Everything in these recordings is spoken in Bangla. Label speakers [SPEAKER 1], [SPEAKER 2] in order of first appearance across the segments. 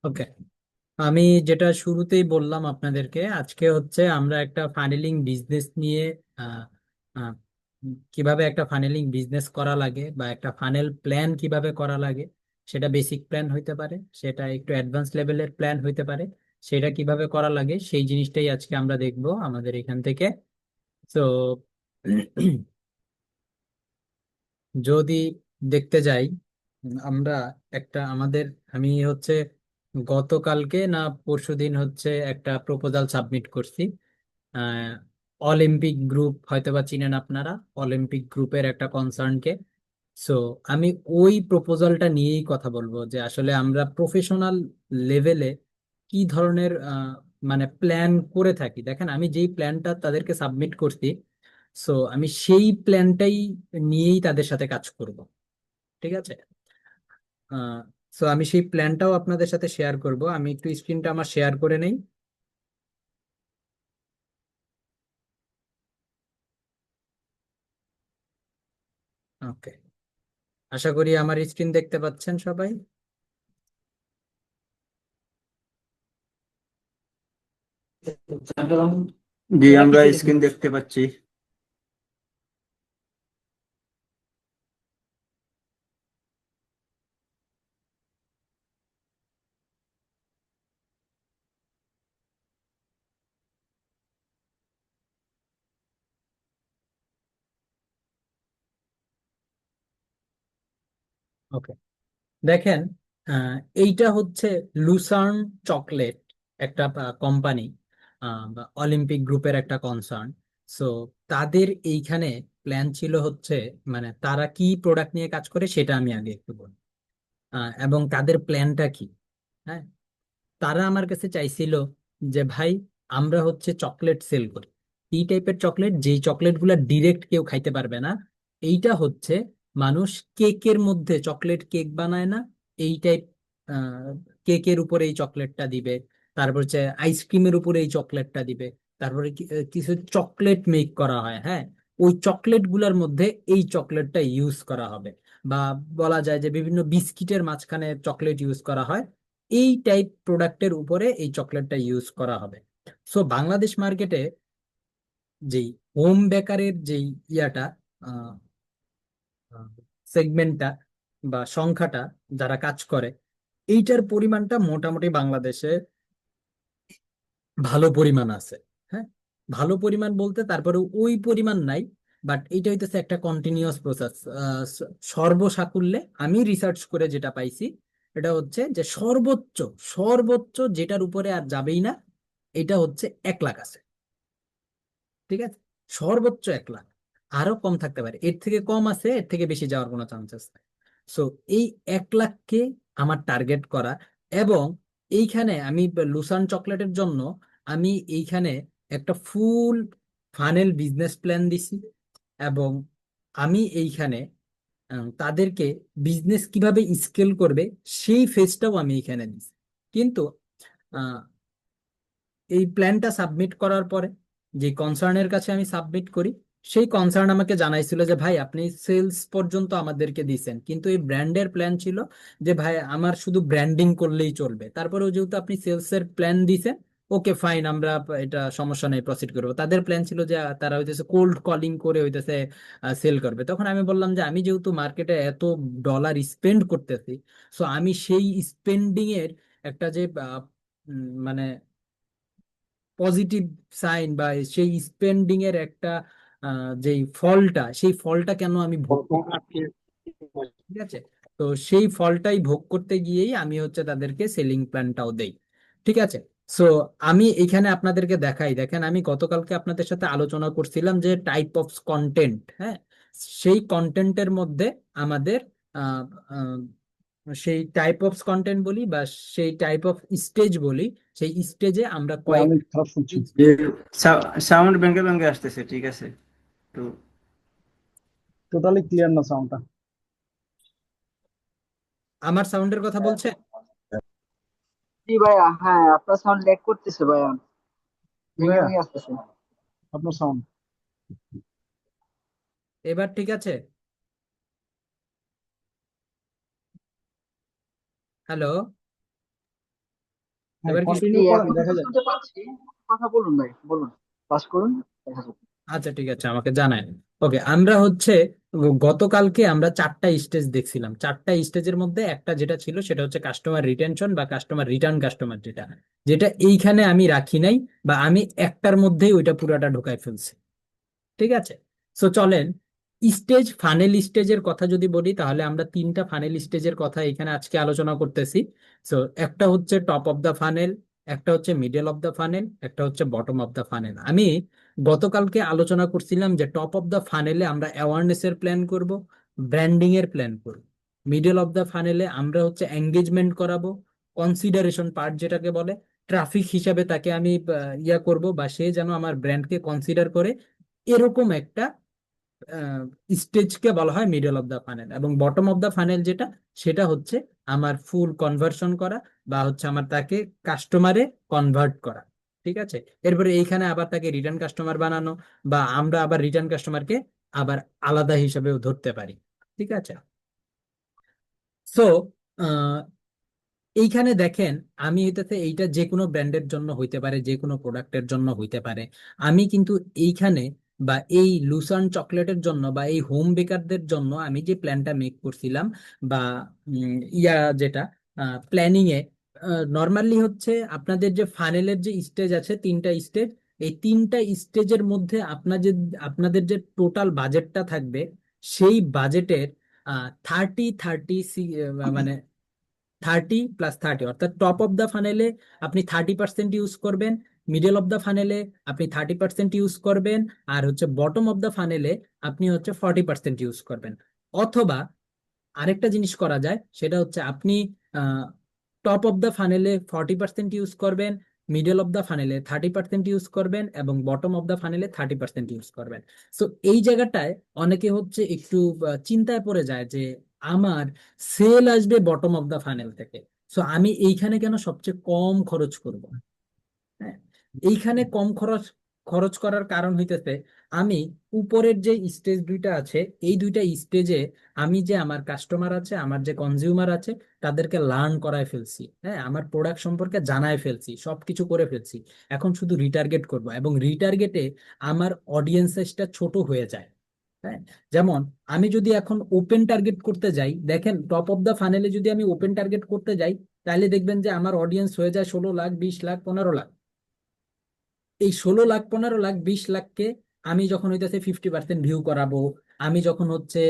[SPEAKER 1] ওকে, আমি যেটা শুরুতেই বললাম আপনাদেরকে, আজকে হচ্ছে আমরা একটা ফানেলিং বিজনেস নিয়ে আহ, আহ, কিভাবে একটা ফানেলিং বিজনেস করা লাগে বা একটা ফানেল প্ল্যান কিভাবে করা লাগে, সেটা বেসিক প্ল্যান হইতে পারে, সেটা একটু অ্যাডভান্স লেভেলের প্ল্যান হইতে পারে, সেটা কিভাবে করা লাগে সেই জিনিসটাই আজকে আমরা দেখবো আমাদের এখান থেকে। তো যদি দেখতে যাই, আমরা একটা আমাদের, আমি হচ্ছে গতকালকে না পরশুদিন হচ্ছে একটা প্রপোজাল সাবমিট করছি। আহ, অলিম্পিক গ্রুপ হয়তোবা চিনেন আপনারা, অলিম্পিক গ্রুপের একটা কনসার্নকে। সো আমি ওই প্রপোজালটা নিয়েই কথা বলবো যে আসলে আমরা প্রফেশনাল লেভেলে কি ধরনের মানে প্ল্যান করে থাকি। দেখেন, আমি যেই প্ল্যানটা তাদেরকে সাবমিট করছি, সো আমি সেই প্ল্যানটাই নিয়েই তাদের সাথে কাজ করব। ঠিক আছে। সো আমি সেই প্ল্যানটাও আপনাদের সাথে শেয়ার করব। আমি একটু স্ক্রিনটা আমার শেয়ার করে নেই। ওকে, আশা করি আমার স্ক্রিন দেখতে পাচ্ছেন সবাই।
[SPEAKER 2] জি, আমরা স্ক্রিন দেখতে পাচ্ছি।
[SPEAKER 1] ওকে, দেখেন, আহ, এইটা হচ্ছে লুসার্ন চকলেট, একটা কোম্পানি, অলিম্পিক গ্রুপের একটা কনসার্ন। সো তাদের এইখানে প্ল্যান ছিল হচ্ছে, মানে তারা কি প্রোডাক্ট নিয়ে কাজ করে সেটা আমি আগে একটু বলি, এবং তাদের প্ল্যানটা কি। হ্যাঁ, তারা আমার কাছে চাইছিল যে ভাই, আমরা হচ্ছে চকলেট সেল করি, এই টাইপের চকলেট, যেই চকলেট গুলা ডিরেক্ট কেউ খাইতে পারবে না। এইটা হচ্ছে মানুষ কেকের মধ্যে চকলেট কেক বানায় না, এই টাইপ কেকের উপরে এই চকলেটটা দিবে, তারপর হচ্ছে আইসক্রিমের উপরে এই চকলেটটা দিবে, তারপরে কিছু চকলেট মেক করা হয়, হ্যাঁ, ওই চকলেট গুলার মধ্যে এই চকলেটটা ইউজ করা হবে। বা বলা যায় যে বিভিন্ন বিস্কিটের মাঝখানে চকলেট ইউজ করা হয়, এই টাইপ প্রোডাক্টের উপরে এই চকলেটটা ইউজ করা হবে। সো বাংলাদেশ মার্কেটে যেই হোম বেকারের যেই ইয়াটা, সেগমেন্টটা বা সংখ্যাটা, যারা কাজ করে, এইটার পরিমাণটা মোটামুটি বাংলাদেশে ভালো পরিমাণ আছে। হ্যাঁ, ভালো পরিমাণ বলতে তারপরে ওই পরিমাণ নাই, বাট এইটা হইতেছে একটা কন্টিনিউয়াস প্রসেস। সর্বসাকুল্যে আমি রিসার্চ করে যেটা পাইছি, এটা হচ্ছে যে সর্বোচ্চ সর্বোচ্চ যেটার উপরে আর যাবেই না, এটা হচ্ছে 1 লাখ আছে। ঠিক আছে, সর্বোচ্চ 1 লাখ। আরো কম থাকতে পারে, এর থেকে কম আছে, এর থেকে বেশি যাওয়ার কোনো চান্সেস নাই। সো এই 1 লাখকে আমার টার্গেট করা। এবং এইখানে আমি লুসান চকলেটের জন্য আমি এইখানে একটা ফুল ফানেল বিজনেস প্ল্যান দিছি। এবং আমি এইখানে তাদেরকে বিজনেস কিভাবে স্কেল করবে সেই ফেজটাও আমি এইখানে দিছি। কিন্তু এই প্ল্যানটা সাবমিট করার পরে যে কনসার্নের কাছে আমি সাবমিট করি, সেই কনসার্ন আমাকে জানাইছিল যে ভাই, আপনি সেলস পর্যন্ত আমাদেরকে দিছেন, কিন্তু এই ব্র্যান্ডের প্ল্যান ছিল যে ভাই আমার শুধু ব্র্যান্ডিং করলেই চলবে। তারপরেও যেহেতু আপনি সেলস এর প্ল্যান দিছেন, ওকে ফাইন, আমরা এটা সমস্যা নেই, প্রসিড করবো। তাদের প্ল্যান ছিল যে তারা হইতেছে কোল্ড কলিং করে হইতেছে সেল করবে। তখন আমি বললাম যে আমি যেহেতু মার্কেটে এত ডলার স্পেন্ড করতেছি, সো আমি সেই স্পেন্ডিং এর একটা যে মানে পজিটিভ সাইন বা সেই স্পেন্ডিং এর একটা যেই ফলটা, সেই ফলটা কেন আমি ভোগ করব। ঠিক আছে, তো সেই ফলটাই ভোগ করতে গিয়েই আমি হচ্ছে তাদেরকে সেলিং প্ল্যানটাও দেই। ঠিক আছে। সো আমি এখানে আপনাদেরকে দেখাই, দেখেন, আমি গতকালকে আপনাদের সাথে আলোচনা করছিলাম যে টাইপ অফ কন্টেন্ট। হ্যাঁ, সেই কন্টেন্টের মধ্যে আমাদের আহ, আহ, সেই টাইপ অফ কন্টেন্ট বলি বা সেই টাইপ অফ স্টেজ বলি, সেই স্টেজে আমরা
[SPEAKER 3] হ্যাঁ,
[SPEAKER 1] কয়েক।
[SPEAKER 3] আমি খারাপ শুনছি।
[SPEAKER 2] যে সাউন্ড ভেঙে ভেঙে আসতেছে, ঠিক আছে তো।
[SPEAKER 3] টোটালি ক্লিয়ার না সাউন্ডটা।
[SPEAKER 1] আমার সাউন্ডের কথা বলছে?
[SPEAKER 4] জি ভাইয়া, হ্যাঁ আপনার সাউন্ড ল্যাগ করতেছে ভাইয়া,
[SPEAKER 3] কি
[SPEAKER 4] ভেঙে
[SPEAKER 3] ভাইয়া,
[SPEAKER 4] ভেঙে আসতেছে।
[SPEAKER 3] আপনার সাউন্ড?
[SPEAKER 1] এবার ঠিক আছে? হ্যালো?
[SPEAKER 3] হ্যাঁ,
[SPEAKER 1] এবার কি
[SPEAKER 4] জি
[SPEAKER 3] কন্টিনিউ করেন,
[SPEAKER 4] এখন
[SPEAKER 3] দেখা
[SPEAKER 4] তো
[SPEAKER 3] যাক।
[SPEAKER 4] শুনতে পাচ্ছি, কথা বলুন ভাই, বলুন, পাস করুন, দেখা যাবে।
[SPEAKER 1] আচ্ছা ঠিক আছে, আমাকে জানায়। ওকে, আমরা হচ্ছে গতকালকে আমরা 4টা স্টেজ দেখছিলাম। 4টা স্টেজের মধ্যে একটা যেটা ছিল সেটা হচ্ছে কাস্টমার রিটেনশন বা কাস্টমার রিটার্ন কাস্টমার, যেটা যেটা এইখানে আমি রাখি নাই, বা আমি একটার মধ্যেই ওইটা পুরাটা ঢুকাই ফেলছি। ঠিক আছে, সো চলেন স্টেজ ফানেল স্টেজের কথা যদি বলি, তাহলে আমরা 3টা ফানেল স্টেজের কথা এখানে আজকে আলোচনা করতেছি। সো একটা হচ্ছে টপ অফ দা ফানেল, একটা হচ্ছে মিডল অফ দা ফানেল, একটা হচ্ছে বটম অফ দা ফানেল। আমি গতকালকে আলোচনা করছিলাম যে টপ অফ দা ফানেলে আমরা অ্যাওয়ারনেস এর প্ল্যান করব, ব্র্যান্ডিং এর প্ল্যান করব। মিডল অফ দা ফানেলে আমরা হচ্ছে এঙ্গেজমেন্ট করাবো, কনসিডারেশন পার্ট যেটাকে বলে, ট্রাফিক হিসাবে তাকে আমি ইয়া করব, বা সে যেন আমার ব্র্যান্ডকে কনসিডার করে, এরকম একটা স্টেজকে বলা হয় মিডল অফ দা ফানেল। এবং বটম অফ দা ফানেল যেটা, সেটা হচ্ছে আমার ফুল কনভার্সন করা, বা হচ্ছে আমার তাকে কাস্টমারে কনভার্ট করা। ঠিক আছে, এরপরে এইখানে আবার তাকে রিটার্ন কাস্টমার বানানো, বা আমরা আবার রিটার্ন কাস্টমারকে আবার আলাদা হিসাবেও ধরতে পারি। ঠিক আছে, সো এইখানে দেখেন, আমি হইতেছে এইটা যে কোনো ব্র্যান্ডের জন্য হইতে পারে, যে কোনো প্রোডাক্টের জন্য হইতে পারে। আমি কিন্তু এইখানে বা এই লুসান চকলেটের জন্য বা এই হোম বেকারদের জন্য আমি যে প্ল্যানটা মেক করছিলাম, বা ইয়া যেটা প্ল্যানিং এ, নর্মালি হচ্ছে আপনাদের যে ফানেলের যে স্টেজ আছে 3টা স্টেজ, এই 3টা স্টেজের মধ্যে আপনাদের যে টোটাল বাজেটটা থাকবে, সেই বাজেটের 30-30 মানে 30+30, অর্থাৎ টপ অফ দ্য ফানেলে আপনি 30% ইউজ করবেন, মিডল অফ দ্য ফানেলে আপনি 30% ইউজ করবেন, আর হচ্ছে বটম অফ দ্য ফানেলে আপনি হচ্ছে 40% ইউজ করবেন। অথবা আরেকটা জিনিস করা যায়, সেটা হচ্ছে আপনি টপ অফ দ্য ফানেলে 40% ইউজ করবেন, মিডল অফ দ্য ফানেলে 30% ইউজ করবেন, এবং বটম অফ দ্য ফানেলে 30% ইউজ করবেন। সো এই জায়গাটায় অনেকে হচ্ছে একটু চিন্তায় পড়ে যায় যে আমার সেল আসবে বটম অফ দ্য ফানেল থেকে, সো আমি এইখানে কেন সবচেয়ে কম খরচ করব। হ্যাঁ, এইখানে কম খরচ খরচ করার কারণ হইতেছে, আমি উপরের যে স্টেজ দুইটা আছে, এই দুইটা স্টেজে আমি যে আমার কাস্টমার আছে, আমার যে কনজিউমার আছে, তাদেরকে লার্ন করায় ফেলছি। হ্যাঁ, আমার প্রোডাক্ট সম্পর্কে জানায় ফেলছি, সবকিছু করে ফেলছি। এখন শুধু রিটার্গেট করব, এবং রিটার্গেটে আমার অডিয়েন্সটা ছোট হয়ে যায়। হ্যাঁ, যেমন আমি যদি এখন ওপেন টার্গেট করতে যাই, দেখেন টপ অফ দা ফানেলে যদি আমি ওপেন টার্গেট করতে যাই, তাহলে দেখবেন যে আমার অডিয়েন্স হয়ে যায় 16 লাখ, 20 লাখ, 15 লাখ। এই 16 লাখ, 15 লাখ, 20 লাখকে আমি যখন হইতেছে 50% ভিউ করাবো, আমি যখন হচ্ছে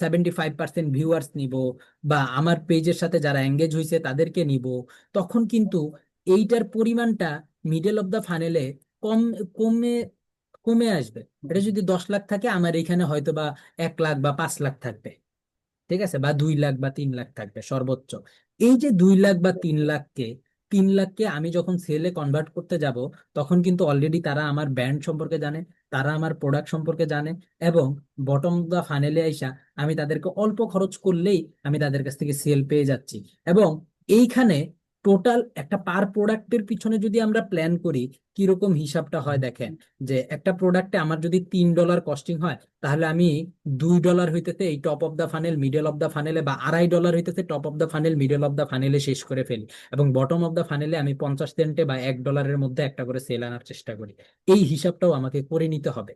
[SPEAKER 1] 75% ভিউয়ার্স নিব, বা আমার পেজের সাথে যারা এঙ্গেজ হয়েছে তাদেরকে নিব, তখন কিন্তু এইটার পরিমাণটা মিডল অফ দা ফানেলে কম কমে কমে আসবে। এটা যদি 10 লাখ থাকে, আমার এখানে হয়তো বা 1 লাখ বা 5 লাখ থাকবে। ঠিক আছে, বা 2 লাখ বা 3 লাখ থাকবে সর্বোচ্চ। এই যে 2 লাখ বা 3 লাখকে, 3 লাখকে আমি যখন সেলে কনভার্ট করতে যাব, তখন কিন্তু অলরেডি তারা আমার ব্র্যান্ড সম্পর্কে জানে, তারা আমার প্রোডাক্ট সম্পর্কে জানে, এবং বটম দা ফানেলে আইসা আমি তাদেরকে অল্প খরচ করলেই আমি তাদের কাছ থেকে সেল পেয়ে যাচ্ছি। এবং এইখানে টোটাল একটা পার প্রোডাক্টের পিছনে যদি আমরা প্ল্যান করি, কিরকম হিসাবটা হয় দেখেন, যে একটা প্রোডাক্টে আমার যদি $3 কস্টিং হয়, তাহলে আমি $2 হইতেছে এই top of the funnel middle of the ফানেলে, বা $2.50 হইতেছে top of the funnel middle of the ফানেলে শেষ করে ফেলি, এবং বটম অফ দা ফানেলে আমি 50 সেন্টে বা $1 মধ্যে একটা করে সেল আনার চেষ্টা করি। এই হিসাবটাও আমাকে করে নিতে হবে।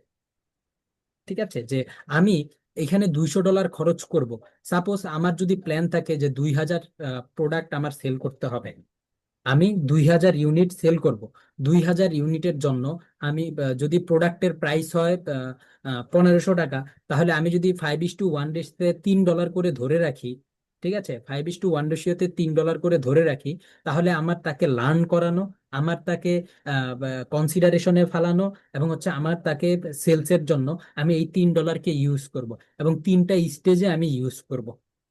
[SPEAKER 1] ঠিক আছে, যে আমি এখানে $200 খরচ করব। সাপোজ আমার যদি প্ল্যান থাকে যে 2000 প্রোডাক্ট আমার সেল করতে হবে, আমি 2000 ইউনিট সেল করব। 2000 ইউনিটের জন্য আমি যদি প্রোডাক্টের প্রাইস হয় 1500 টাকা, তাহলে আমি যদি 5:1 রেশিওতে $3 করে ধরে রাখি, ঠিক আছে, 5:1 রেশিওতে $3 করে ধরে রাখি, তাহলে আমার তাকে লার্ন করানো, আমার তাকে কনসিডারেশনে ফেলানো, এবং হচ্ছে আমার তাকে সেলসের জন্য আমি এই $3কে ইউজ করব, এবং 3টা স্টেজে আমি ইউজ করব।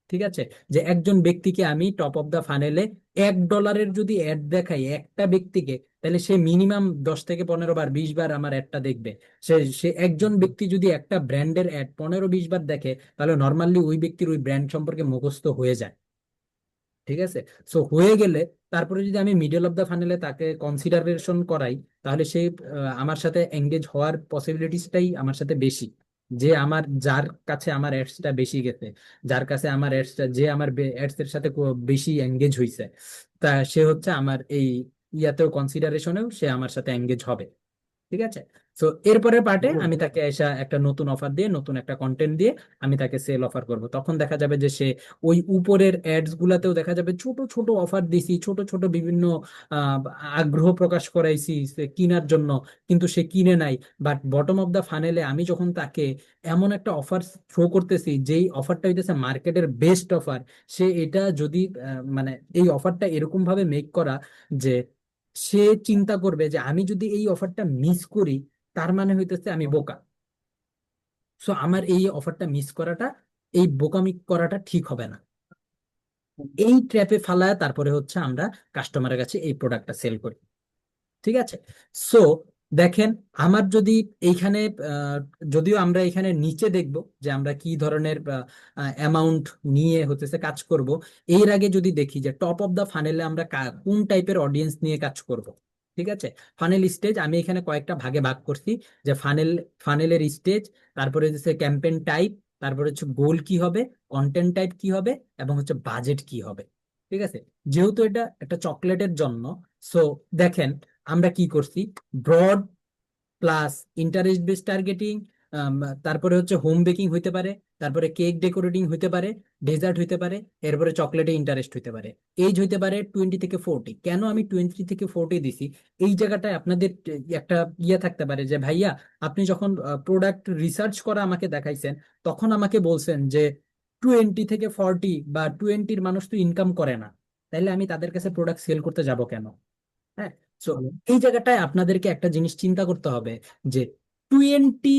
[SPEAKER 1] ঠিক আছে, যে একজন ব্যক্তিকে আমি টপ অফ দা ফানেলে $1 যদি অ্যাড দেখাই একটা ব্যক্তিকে, তাহলে সে মিনিমাম 10 থেকে 15 বার, 20 বার আমার অ্যাডটা দেখবে। সে সে একজন ব্যক্তি যদি একটা ব্র্যান্ডের অ্যাড 15-20 বার দেখে, তাহলে নর্মালি ওই ব্যক্তির ওই ব্র্যান্ড সম্পর্কে মুখস্থ হয়ে যায়। ঠিক আছে, সো হয়ে গেলে তারপরে যদি আমি মিডল অফ দা ফানেলে তাকে কনসিডারেশন করাই, তাহলে সে আমার সাথে এঙ্গেজ হওয়ার পসিবিলিটিসটাই আমার সাথে বেশি। যার কাছে আমার অ্যাডসটা বেশি গেছে, যার কাছে আমার অ্যাডসটা, যে আমার অ্যাডস এর সাথে বেশি এঙ্গেজ হয়েছে, তা সে হচ্ছে আমার এই ইয়াতেও কনসিডারেশনেও সে আমার সাথে এঙ্গেজ হবে। ঠিক আছে। তো এরপরের পার্টে আমি তাকে এসে একটা নতুন অফার দিয়ে, নতুন একটা কন্টেন্ট দিয়ে আমি তাকে সেল অফার করব। তখন দেখা যাবে যে সে ওই উপরের অ্যাডস গুলাতেও দেখা যাবে ছোট ছোট অফার দিছি, ছোট ছোট বিভিন্ন আহ, আগ্রহ প্রকাশ করাইছি সে কেনার জন্য, কিন্তু সে কিনে নাই। বাট বটম অফ দা ফানেলে আমি যখন তাকে এমন একটা অফার থ্রো করতেছি, যেই অফারটা হইতেছে মার্কেটের বেস্ট অফার, সে এটা যদি মানে এই অফারটা এরকম ভাবে মেক করা যে সে চিন্তা করবে যে আমি যদি এই অফারটা মিস করি, তার মানে হইতেছে আমি বোকা। সো আমার এই অফারটা মিস করাটা, এই বোকামি করাটা ঠিক হবে না। এই ট্র্যাপে ফালায় তারপরে হচ্ছে আমরা কাস্টমারের কাছে এই প্রোডাক্টটা সেল করি। ঠিক আছে। সো দেখেন, আমার যদি এইখানে আহ, যদিও আমরা এখানে নিচে দেখব যে আমরা কি ধরনের অ্যামাউন্ট নিয়ে হতেছে কাজ করব, এর আগে যদি দেখি যে টপ অফ দা ফানেলে আমরা কোন টাইপের অডিয়েন্স নিয়ে কাজ করব। ঠিক আছে। ফানেল স্টেজ আমি এখানে কয়েকটা ভাগে ভাগ করছি, যে ফানেলের স্টেজ, তারপরে হচ্ছে ক্যাম্পেইন টাইপ, তারপরে হচ্ছে গোল কি হবে, কন্টেন্ট টাইপ কি হবে, এবং হচ্ছে বাজেট কি হবে। ঠিক আছে। যেহেতু এটা একটা চকলেটের জন্য, সো দেখেন আমরা কি করছি, broad plus interest base targeting, তারপরে হচ্ছে হোম বেকিং হইতে পারে, তারপরে কেক ডেকোরেটিং হইতে পারে, ডেজার্ট হইতে পারে, এরপরে চকলেটে ইন্টারেস্ট হইতে পারে, এজ হইতে পারে 20 থেকে 40। কেন আমি 20 থেকে 40 দিছি, এই জায়গাটায় আপনাদের একটা ইয়ে থাকতে পারে যে ভাইয়া, আপনি যখন প্রোডাক্ট রিসার্চ করা আমাকে দেখাইছেন, তখন আমাকে বলছেন যে 20 থেকে 40 বা 20-র মানুষ তো ইনকাম করে না, তাইলে আমি তাদের কাছে প্রোডাক্ট সেল করতে যাব কেন? হ্যাঁ। তো এই জায়গাটায় আপনাদেরকে একটা জিনিস চিন্তা করতে হবে যে 20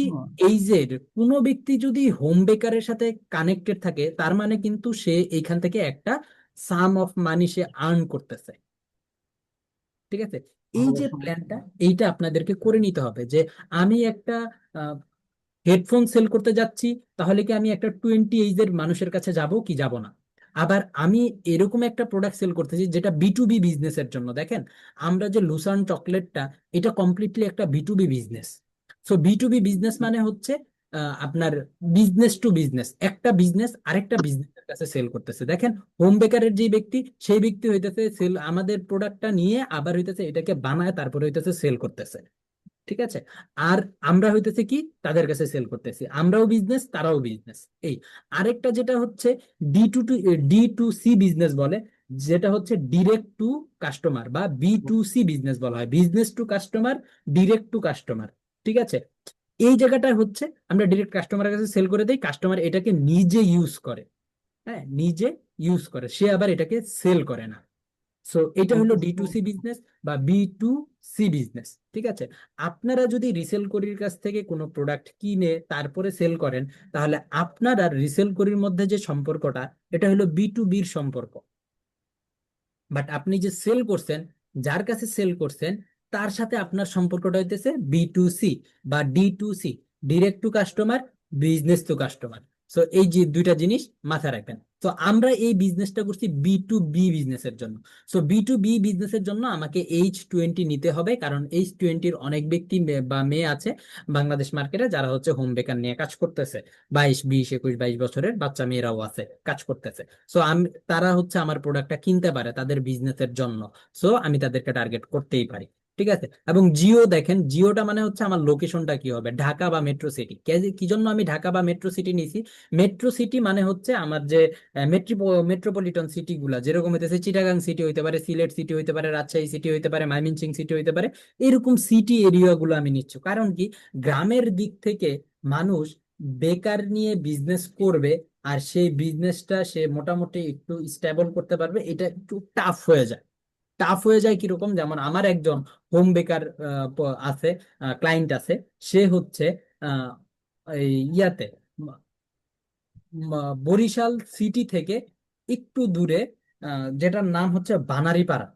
[SPEAKER 1] এইজের কোনো ব্যক্তি যদি হোম বেকারের সাথে কানেক্টেড থাকে, তার মানে কিন্তু সে এইখান থেকে একটা সাম অফ মানি সে আর্ন করতেছে। ঠিক আছে। এই যে প্ল্যানটা, এইটা আপনাদেরকে করে নিতে হবে যে আমি একটা হেডফোন সেল করতে যাচ্ছি, তাহলে কি আমি একটা 20 এইজের মানুষের কাছে যাব কি যাব না? আবার আমি এরকম একটা প্রোডাক্ট সেল করতেছি যেটা B2B বিজনেসের জন্য। দেখেন, আমরা যে লুসান চকলেটটা, এটা কমপ্লিটলি একটা B2B business. So B2B business মানে হচ্ছে আপনার বিজনেস টু বিজনেস, একটা বিজনেস আরেকটা বিজনেসের কাছে সেল করতেছে। দেখেন, হোম বেকারের যে ব্যক্তি, সেই ব্যক্তি হইতেছে সেল আমাদের প্রোডাক্টটা নিয়ে আবার হইতেছে এটাকে বানায় তারপরে হইতেছে সেল করতেছে। ঠিক আছে। আর আমরা হইতেছে কি, তাদের কাছে সেল করতেছি, আমরাও বিজনেস তারাও বিজনেস। এই আরেকটা যেটা হচ্ছে D2C বিজনেস বলে, যেটা হচ্ছে ডিরেক্ট টু কাস্টমার বা B2C বিজনেস বলা হয়, business to customer, direct to customer. ঠিক আছে। এই জায়গাটা হচ্ছে আমরা ডিরেক্ট কাস্টমারের কাছে সেল করে দেই, কাস্টমার এটাকে নিজে ইউজ করে। হ্যাঁ, নিজে ইউজ করে, সে আবার এটাকে সেল করে না। সো এটা হলো D2C বিজনেস বা B2C বিজনেস। ঠিক আছে। আপনারা যদি রিসেল করির কাছ থেকে কোনো প্রোডাক্ট কিনে তারপরে সেল করেন, তাহলে আপনার আর রিসেল করির মধ্যে যে সম্পর্কটা, এটা হলো B2Bর সম্পর্ক। বাট আপনি যে সেল করছেন, যার কাছে সেল করছেন, তার সাথে আপনার সম্পর্কটা হইতেছে B2C বা D2C, direct to customer, business to customer. So এই যে দুইটা জিনিস মাথায় রাখবেন। তো আমরা এই বিজনেসটা করছি B2B বিজনেসের জন্য। সো B2B বিজনেসের জন্য আমাকে H20 নিতে হবে, কারণ H20-র অনেক ব্যক্তি বা মেয়ে আছে বাংলাদেশ মার্কেটে যারা হচ্ছে হোম বেকার নিয়ে কাজ করতেছে। 22, 20, 21, 22 বছরের বাচ্চা মেয়েরাও আছে কাজ করতেছে। সো আমি, তারা হচ্ছে আমার প্রোডাক্টটা কিনতে পারে তাদের বিজনেসের জন্য। সো আমি তাদেরকে টার্গেট করতেই পারি। ঠিক আছে। এবং জিও, দেখেন জিওটা মানে হচ্ছে আমার লোকেশনটা কি হবে, ঢাকা বা মেট্রো সিটি। কি জন্য আমি ঢাকা বা মেট্রো সিটি নিছি? মেট্রো সিটি মানে হচ্ছে আমার যে মেট্রোপলিটন সিটি গুলা, যেরকম হইতেছে চিটাগাং সিটি হইতে পারে, সিলেট সিটি হইতে পারে, রাজশাহী সিটি হইতে পারে, ময়মনসিংহ সিটি হইতে পারে, এরকম সিটি এরিয়া গুলো আমি নিচ্ছি। কারণ কি, গ্রামের দিক থেকে মানুষ বেকার নিয়ে বিজনেস করবে, আর সেই বিজনেসটা সে মোটামুটি একটু স্টেবল করতে পারবে, এটা একটু টাফ হয়ে যায়। টাফ হয়ে যায় কিরকম, যেমন আমার একজন হোম বেকার আছে, ক্লায়েন্ট আছে, সে হচ্ছে আহ, এই ইয়াতে বরিশাল সিটি থেকে একটু দূরে, যেটার নাম হচ্ছে বানারীপাড়া।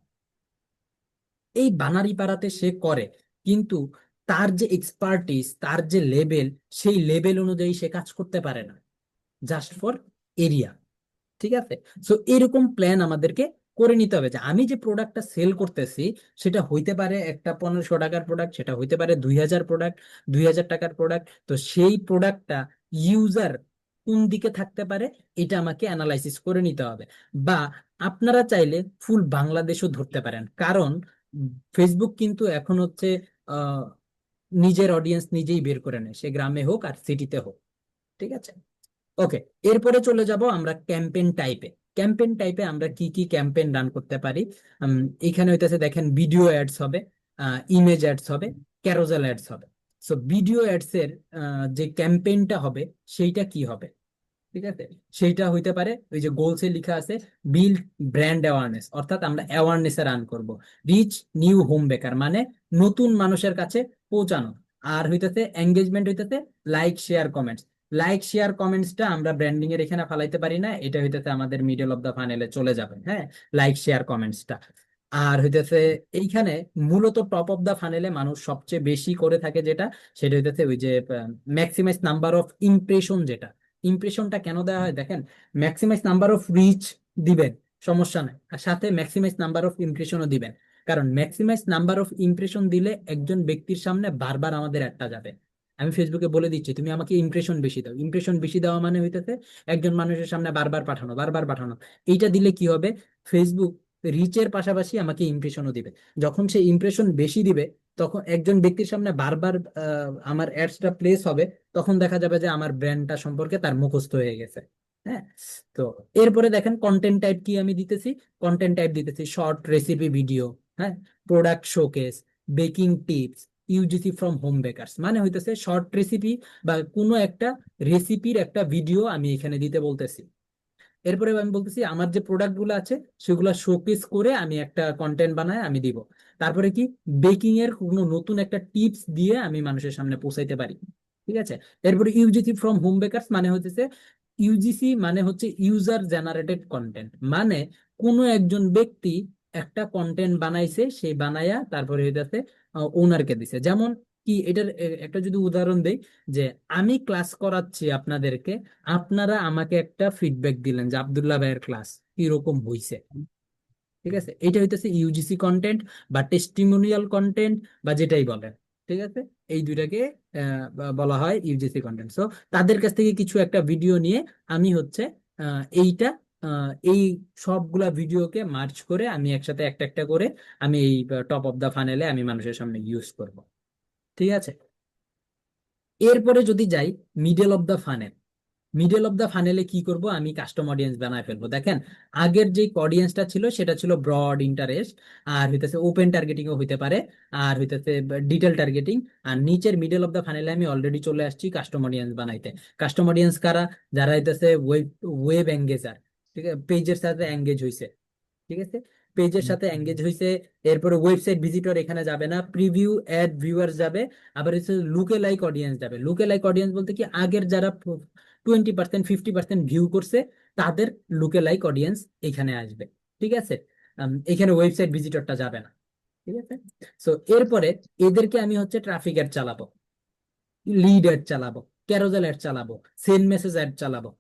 [SPEAKER 1] এই বানারীপাড়াতে সে করে, কিন্তু তার যে এক্সপার্টিস, তার যে লেভেল, সেই লেভেল অনুযায়ী সে কাজ করতে পারে না, জাস্ট ফর এরিয়া। ঠিক আছে। সো এরকম প্ল্যান আমাদেরকে করে নিতে হবে যে আমি যে প্রোডাক্টটা সেল করতেছি সেটা হইতে পারে একটা 1500 টাকার প্রোডাক্ট, সেটা হইতে পারে 2000 প্রোডাক্ট, 2000 টাকার প্রোডাক্ট। তো সেই প্রোডাক্টটা ইউজার কোন দিকে থাকতে পারে এটা আমাকে অ্যানালাইসিস করে নিতে হবে। বা আপনারা চাইলে ফুল বাংলাদেশও ধরতে পারেন, কারণ ফেসবুক কিন্তু এখন হচ্ছে আহ নিজের অডিয়েন্স নিজেই বের করে নেয়, সে গ্রামে হোক আর সিটিতে হোক। ঠিক আছে, ওকে। এরপরে চলে যাব আমরা ক্যাম্পেইন টাইপে। ক্যাম্পেইন টাইপে আমরা কি কি ক্যাম্পেইন রান করতে পারি। এখানে হইতেছে দেখেন ভিডিও অ্যাডস হবে, ইমেজ অ্যাডস হবে, ক্যারোসেল অ্যাডস হবে। সো ভিডিও অ্যাডস এর যে ক্যাম্পেইনটা হবে সেইটা কি হবে, ঠিক আছে, সেইটা হইতে পারে ওই যে গোলসে লেখা আছে বিল্ড ব্র্যান্ড অ্যাওয়ারনেস, অর্থাৎ আমরা অ্যাওয়ারনেস এ রান করব। রিচ নিউ হোম বেকার মানে নতুন মানুষের কাছে পৌঁছানো। আর হইতেছে এঙ্গেজমেন্ট হইতেছে like share comments. Like share কমেন্টসটা আমরা ব্র্যান্ডিং এর এখানে ফালাইতে পারি না, এটা হইতেছে আমাদের মিডল অফ দা ফানেলে চলে যাবে, হ্যাঁ, লাইক শেয়ার কমেন্টসটা। আর হইতেছে এইখানে মূলত টপ অফ দা ফানেলে মানুষ সবচেয়ে বেশি করে থাকে যেটা, সেটা হইতেছে ওই যে ম্যাক্সিমাইজ নাম্বার অফ ইমপ্রেশন। যেটা ইমপ্রেশনটা কেন দেওয়া হয় দেখেন, ম্যাক্সিমাইজ নাম্বার অফ রিচ দিবেন, সমস্যা নাই, আর সাথে ম্যাক্সিমাইজ নাম্বার অফ ইমপ্রেশনও দিবেন। কারণ ম্যাক্সিমাইজ নাম্বার অফ ইমপ্রেশন দিলে একজন ব্যক্তির সামনে বারবার আমাদের একটা যাবে। আমি ফেসবুকে বলে দিচ্ছি তুমি আমাকে ইমপ্রেশন বেশি দাও। ইমপ্রেশন বেশি দেওয়া মানে হইতেছে একজন মানুষের সামনে বারবার পাঠানো, বারবার পাঠানো। এইটা দিলে কি হবে, ফেসবুক রিচের পাশাপাশি আমাকে ইমপ্রেশনও দিবে। যখন সে ইমপ্রেশন বেশি দিবে তখন একজন ব্যক্তির সামনে বারবার আমার অ্যাডসটা প্লেস হবে, তখন দেখা যাবে যে আমার ব্র্যান্ডটা সম্পর্কে তার মুখস্থ হয়ে গেছে। হ্যাঁ, তো এরপরে দেখেন কন্টেন্ট টাইপ কি আমি দিতেছি। কন্টেন্ট টাইপ দিতেছি শর্ট রেসিপি ভিডিও, হ্যাঁ, product showcase, baking tips, UGC from home bakers মানে হইতেছে শর্ট রেসিপি বা কোনো একটা রেসিপির একটা ভিডিও আমি এখানে দিতে বলতেছি। এরপরে আমি বলতেছি আমার যে প্রোডাক্ট গুলো আছে সেগুলো শোকেস করে আমি একটা কন্টেন্ট বানায় আমি দিব। তারপরে কি, বেকিং এর কোনো নতুন একটা টিপস দিয়ে আমি মানুষের সামনে পৌঁছাইতে পারি। ঠিক আছে, এরপরে ইউজিসি ফ্রম হোম বেকারস মানে হচ্ছে, ইউজিসি মানে হচ্ছে ইউজার জেনারেটেড কন্টেন্ট, মানে কোনো একজন ব্যক্তি একটা কন্টেন্ট বানাইছে, সেই বানায়া তারপরে হইতাছে ওনারকে দিছে। যেমন কি, এটার একটা যদি উদাহরণ দেই, যে আমি ক্লাস করাচ্ছি আপনাদেরকে, আপনারা আমাকে একটা ফিডব্যাক দিলেন যে আব্দুল্লাহ ভাইয়ের ক্লাস কিরকম হইছে। ঠিক আছে, এটা হইতেছে ইউজিসি কন্টেন্ট বা টেস্টিমোনিয়াল কন্টেন্ট বা যেটাই বলেন। ঠিক আছে, এই দুইটাকে বলা হয় ইউজিসি কন্টেন্ট। সো তাদের কাছ থেকে কিছু একটা ভিডিও নিয়ে আমি হচ্ছে এইটা এই সবগুলা ভিডিওকে মার্চ করে আমি একসাথে একটা একটা করে আমি এই টপ অফ দা ফানেলে আমি মানুষের সামনে ইউজ করব। ঠিক আছে, এরপরে যদি যাই middle of the funnel. Middle of the ফানেলে কি করব, আমি কাস্টম অডিয়েন্স বানায় ফেলবো। দেখেন আগের যে অডিয়েন্সটা ছিল সেটা ছিল ব্রড ইন্টারেস্ট, আর হইতেছে ওপেন টার্গেটিং ও হইতে পারে, আর হইতেছে ডিটেল টার্গেটিং। আর নিচের মিডল অফ দা ফানেলে আমি অলরেডি চলে আসছি কাস্টম অডিয়েন্স বানাইতে। কাস্টম অডিয়েন্স কারা, যারা হইতেছে ওয়েব ওয়েব এঙ্গেজার, ঠিক আছে, পেজের সাথে এঙ্গেজ হইছে। ঠিক আছে, পেজের সাথে এঙ্গেজ হইছে। এরপরে ওয়েবসাইট ভিজিটর এখানে যাবে না, প্রিভিউ অ্যাড ভিউয়ার্স যাবে। আবার হচ্ছে লুকে লাইক অডিয়েন্স যাবে। লুকে লাইক অডিয়েন্স বলতে কি, আগের যারা 20% 50% ভিউ করছে তাদের লুকে লাইক অডিয়েন্স এখানে আসবে। ঠিক আছে, এখানে ওয়েবসাইট ভিজিটরটা যাবে না। ঠিক আছে, সো এরপরে এদেরকে আমি হচ্ছে ট্রাফিক অ্যাড চালাবো, লিড অ্যাড চালাবো, ক্যারোসেল অ্যাড চালাবো, সেন্ড মেসেজ অ্যাড চালাবো।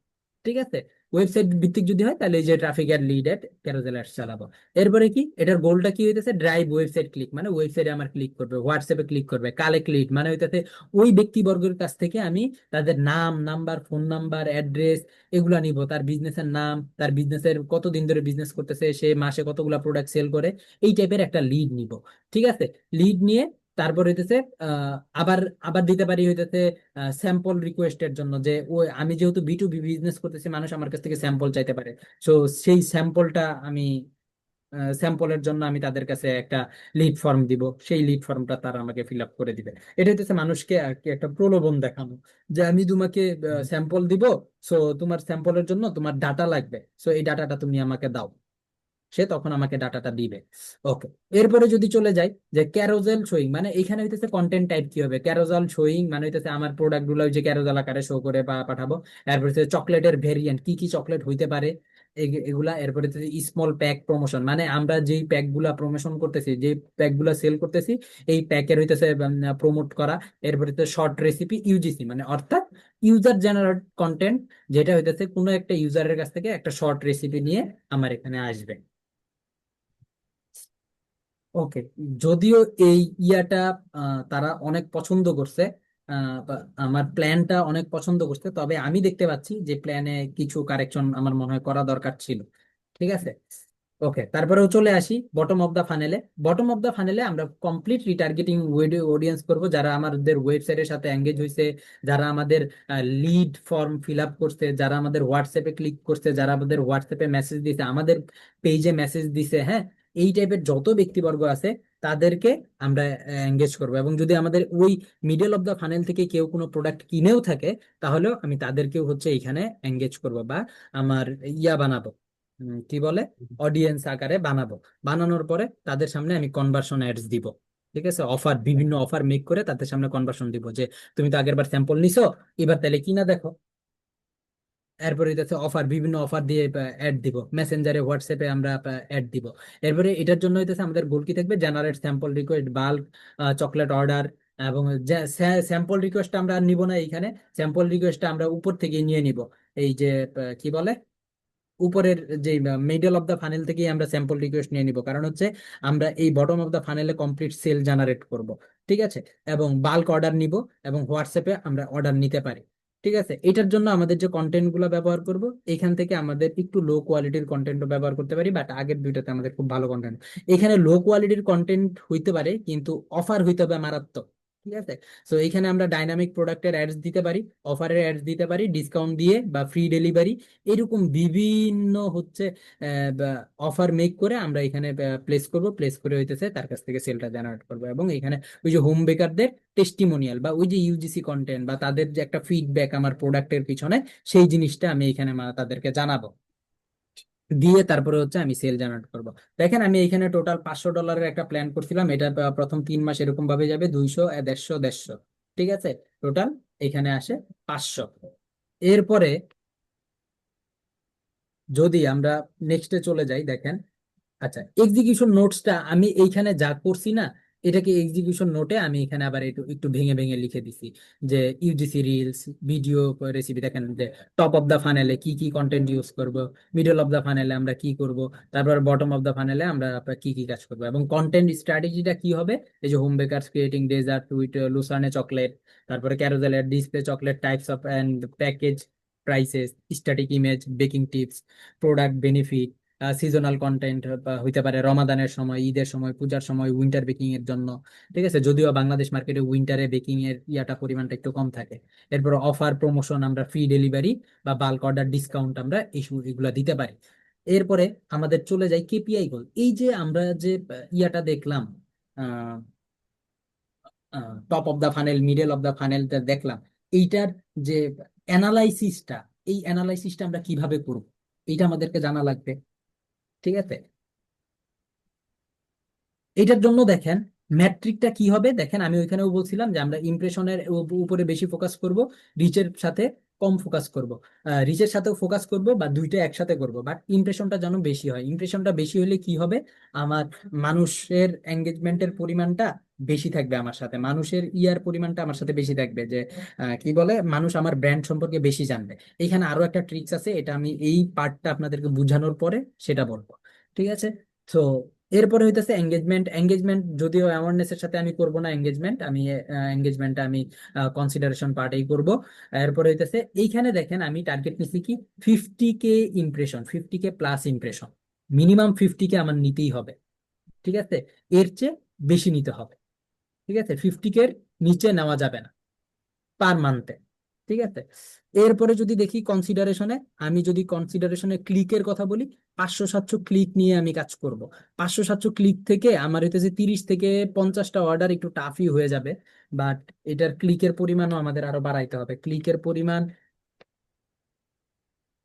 [SPEAKER 1] ঠিক আছে, ওয়েবসাইট ভিত্তিক যদি হয় তাহলে এই যে traffic ad, lead ad, carousel ad চালাবো। এরপরে কি, এটার গোলটা কি হইতেছে, ড্রাইভ ওয়েবসাইট ক্লিক মানে ওয়েবসাইটে আমার ক্লিক করবে, হোয়াটসঅ্যাপে ক্লিক করবে, কালেক্ট লিড মানে হইতেছে ওই ব্যক্তিবর্গের কাছ থেকে আমি তাদের নাম, নাম্বার, ফোন নাম্বার, অ্যাড্রেস এগুলা নিব, তার বিজনেসের নাম, তার বিজনেসের কতদিন ধরে বিজনেস করতেছে, সে মাসে কতগুলা প্রোডাক্ট সেল করে, এই টাইপের একটা লিড নিব। ঠিক আছে, লিড নিয়ে তারপর হইতেছে আবার আবার দিতে পারি হইতেছে স্যাম্পল রিকোয়েস্টের জন্য, যে ওই আমি যেহেতু B2B বিজনেস করতেছি মানুষ আমার কাছ থেকে স্যাম্পল চাইতে পারে। সো সেই স্যাম্পলটা আমি স্যাম্পলের জন্য আমি তাদের কাছে একটা লিড ফর্ম দিব, সেই লিড ফর্মটা তারা আমাকে ফিল আপ করে দিবে। এটা হচ্ছে মানুষকে আর কি একটা প্রলোভন দেখানো, যে আমি তোমাকে স্যাম্পল দিব, সো তোমার স্যাম্পলের জন্য তোমার ডাটা লাগবে, সো এই ডাটাটা তুমি আমাকে দাও। সে তখন আমাকে ডাটাটা দিবে। ওকে, এরপরে যদি চলে যাই যে ক্যারোজেল শোয়িং, মানে এখানে হইতেছে কন্টেন্ট টাইপ কি হবে, ক্যারোজেল শোয়িং মানে হইতেছে আমার প্রোডাক্ট গুলো ওই যে ক্যারোজেল আকারে শো করে বা পাঠাবো। এরপর হচ্ছে চকলেটের ভেরিয়েন্ট, কি কি চকলেট হইতে পারে এগুলা। এরপরে হচ্ছে স্মল প্যাক প্রমোশন, মানে আমরা যেই প্যাক গুলা প্রমোশন করতেছি, যে প্যাক গুলা সেল করতেছি, এই প্যাকের হইতেছে প্রমোট করা। এরপরে হচ্ছে শর্ট রেসিপি, ইউজিসি মানে অর্থাৎ ইউজার জেনারেট কন্টেন্ট, যেটা হইতেছে কোনো একটা ইউজারের কাছ থেকে একটা শর্ট রেসিপি নিয়ে আমার এখানে আসবে। ওকে, যদিও এই ইয়াটা তারা অনেক পছন্দ করছে, আমার প্ল্যানটা অনেক পছন্দ করছে, তবে আমি দেখতে পাচ্ছি যে প্ল্যানে কিছু কারেকশন আমার মনে হয় করা দরকার ছিল। ঠিক আছে, ওকে, তারপরেও চলে আসি বটম অফ দা ফানেলে। বটম অফ দা ফানেলে আমরা কমপ্লিট রিটার্গেটিং অডিয়েন্স করব, যারা আমাদের ওয়েবসাইটের সাথে এঙ্গেজ হয়েছে, যারা আমাদের লিড ফর্ম ফিল আপ করছে, যারা আমাদের হোয়াটসঅ্যাপে ক্লিক করছে, যারা আমাদের হোয়াটসঅ্যাপে মেসেজ দিছে, আমাদের পেজে মেসেজ দিছে, হ্যাঁ, এই টাইপের যত ব্যক্তিবর্গ আছে তাদেরকে আমরা এঙ্গেজ করব। এবং যদি আমাদের ওই মিডল অফ দা ফানেল থেকে কেউ কোনো প্রোডাক্ট কিনেও থাকে, তাহলেও আমি তাদেরকেও হচ্ছে এখানে এঙ্গেজ করব, বা আমার ইয়া বানাবো, কি বলে, অডিয়েন্স আকারে বানাবো। বানানোর পরে তাদের সামনে আমি কনভার্সন অ্যাডস দিব। ঠিক আছে, অফার, বিভিন্ন অফার মেক করে তাদের সামনে কনভার্সন দিব, যে তুমি তো আগের বার স্যাম্পল নিছো, এবার তাহলে কিনা দেখো। এরপরে হচ্ছে অফার, বিভিন্ন অফার দিয়ে অ্যাড দিব, মেসেঞ্জারে, হোয়াটসঅ্যাপে আমরা অ্যাড দিব। এরপরে এটার জন্য হইতেছে আমাদের গোল কি থাকবে, generate sample request, bulk chocolate order. এবং স্যাম্পল রিকোয়েস্ট আমরা আর নিব না এইখানে, স্যাম্পল রিকোয়েস্টটা আমরা উপর থেকে নিয়ে নিব। এই যে কি বলে, উপরের যে মিডল অফ দা ফানেল থেকেই আমরা স্যাম্পল রিকোয়েস্ট নিয়ে নিব, কারণ হচ্ছে আমরা এই বটম অফ দা ফানেলে কমপ্লিট সেল জেনারেট করব। ঠিক আছে, এবং বাল্ক অর্ডার নিব, এবং হোয়াটসঅ্যাপে আমরা অর্ডার নিতে পারি। ঠিক আছে, এটার জন্য আমাদের যে কন্টেন্ট গুলো ব্যবহার করব, এখান থেকে আমাদের একটু লো কোয়ালিটির কন্টেন্টও ব্যবহার করতে পারি, বাট আগের দুইটাতে আমাদের খুব ভালো কন্টেন্ট। এখানে লো কোয়ালিটির কন্টেন্ট হইতে পারে, কিন্তু অফার হইতে হবে মারাত্মক। ঠিক আছে, তো এখানে আমরা ডাইনামিক প্রোডাক্টের অ্যাডস দিতে পারি, অফারের অ্যাডস দিতে পারি, ডিসকাউন্ট দিয়ে বা ফ্রি ডেলিভারি, এরকম বিভিন্ন হচ্ছে অফার মেক করে আমরা এখানে প্লেস করব। প্লেস করে হইতেছে তার কাছ থেকে সেলটা জেনারেট করবো, এবং এখানে ওই যে হোম বেকারদের টেস্টিমোনিয়াল বা ওই যে ইউজিসি কন্টেন্ট বা তাদের যে একটা ফিডব্যাক আমার প্রোডাক্টের পিছনে, সেই জিনিসটা আমি এখানে তাদেরকে জানাবো, দিয়ে তারপরে হচ্ছে আমি সেল জেনারেট করব। দেখেন, আমি এখানে টোটাল $500 একটা প্ল্যান করছিলাম, এটা প্রথম 3 মাস এরকম ভাবে যাবে, 200, 150, 150। ঠিক আছে, টোটাল এখানে আসে 500। এরপরে যদি আমরা নেক্সটে চলে যাই, দেখেন, আচ্ছা, এক্সিকিউশন নোটসটা আমি এইখানে যা করছি না, এটাকে এক্সিকিউশন নোটে আমি এখানে আবার একটু একটু ভেঙে ভেঙে লিখে দিছি, যে ইউজিসি রিলস, ভিডিও রেসিপি, দেখেন যে টপ অফ দা ফানেলে কি কি কন্টেন্ট ইউজ করব, মিডল অফ দা ফানেলে আমরা কি করব, তারপর বটম অফ দা ফানেলে আমরা আপনার কি কি কাজ করব, এবং কন্টেন্ট স্ট্র্যাটেজিটা কি হবে, এই যে home bakers creating dessert with Lucerne chocolate, তারপরে ক্যারোজেলের display chocolate types of and package, prices, static image, baking tips, product benefit, seasonal content হইতে পারে রমাদানের সময়, ঈদের সময়, পূজার সময়, উইন্টার বেকিং এর জন্য। ঠিক আছে, যদিও বাংলাদেশ মার্কেটে উইন্টারে বেকিং এর ইয়াটা পরিমাণটা একটু কম থাকে। এরপর অফার, প্রমোশন, আমরা ফ্রি ডেলিভারি বা বাল্ক অর্ডার ডিসকাউন্ট আমরা এগুলা দিতে পারি। এরপরে আমাদের চলে যাই কেপিআই গোল। এই যে আমরা যে ইয়াটা দেখলাম, top of the funnel, middle of the funnel দেখলাম, এইটার যে অ্যানালাইসিসটা, এই অ্যানালাইসিসটা আমরা কিভাবে করব, এইটা আমাদেরকে জানা লাগবে। ঠিক আছে, এটার জন্য দেখেন ম্যাট্রিকটা কি হবে। দেখেন, আমি ওইখানেও বলছিলাম যে আমরা ইমপ্রেশনের উপরে বেশি ফোকাস করব, রিচের সাথে কম ফোকাস করব, রিচের সাথেও ফোকাস করব, বা দুইটা একসাথে করব, বাট ইমপ্রেশনটা যেন বেশি হয়। ইমপ্রেশনটা বেশি হলে কি হবে, আমার মানুষের এঙ্গেজমেন্টের পরিমাণটা বেশি থাকবে, আমার সাথে মানুষের ইয়ার পরিমাণটা আমার সাথে বেশি থাকবে, যে কি বলে, মানুষ আমার ব্র্যান্ড সম্পর্কে বেশি জানবে। এখানে আরো একটা ট্রিক্স আছে, এটা আমি এই পার্টটা আপনাদেরকে বোঝানোর পরে সেটা বলবো। ঠিক আছে, তো এরপরে হইতেছে এঙ্গেজমেন্ট। এঙ্গেজমেন্ট যদিও অ্যাওয়ারনেস এর সাথে আমি করব না, এঙ্গেজমেন্ট আমি এঙ্গেজমেন্টটা আমি কনসিডারেশন পার্টেই করব। এরপরে হইতেছে এইখানে দেখেন আমি টার্গেট নিছি কি, 50K impression, 50K plus impression, minimum 50K আমার নিতেই হবে। ঠিক আছে, এর চেয়ে বেশি নিতে হবে। ঠিক আছে, 50K এর নিচে নেওয়া যাবে না পার মান্থে। ঠিক আছে, এরপরে যদি দেখি কনসিডারেশনে, আমি যদি কনসিডারেশনে ক্লিকের কথা বলি, 500-700 ক্লিক নিয়ে আমি কাজ করব। 500-700 ক্লিক থেকে আমার হইতেছে 30 থেকে 50টা অর্ডার একটু টাফই হয়ে যাবে, বাট এটার ক্লিকের পরিমাণও আমাদের আরো বাড়াইতে হবে। ক্লিকের পরিমাণ,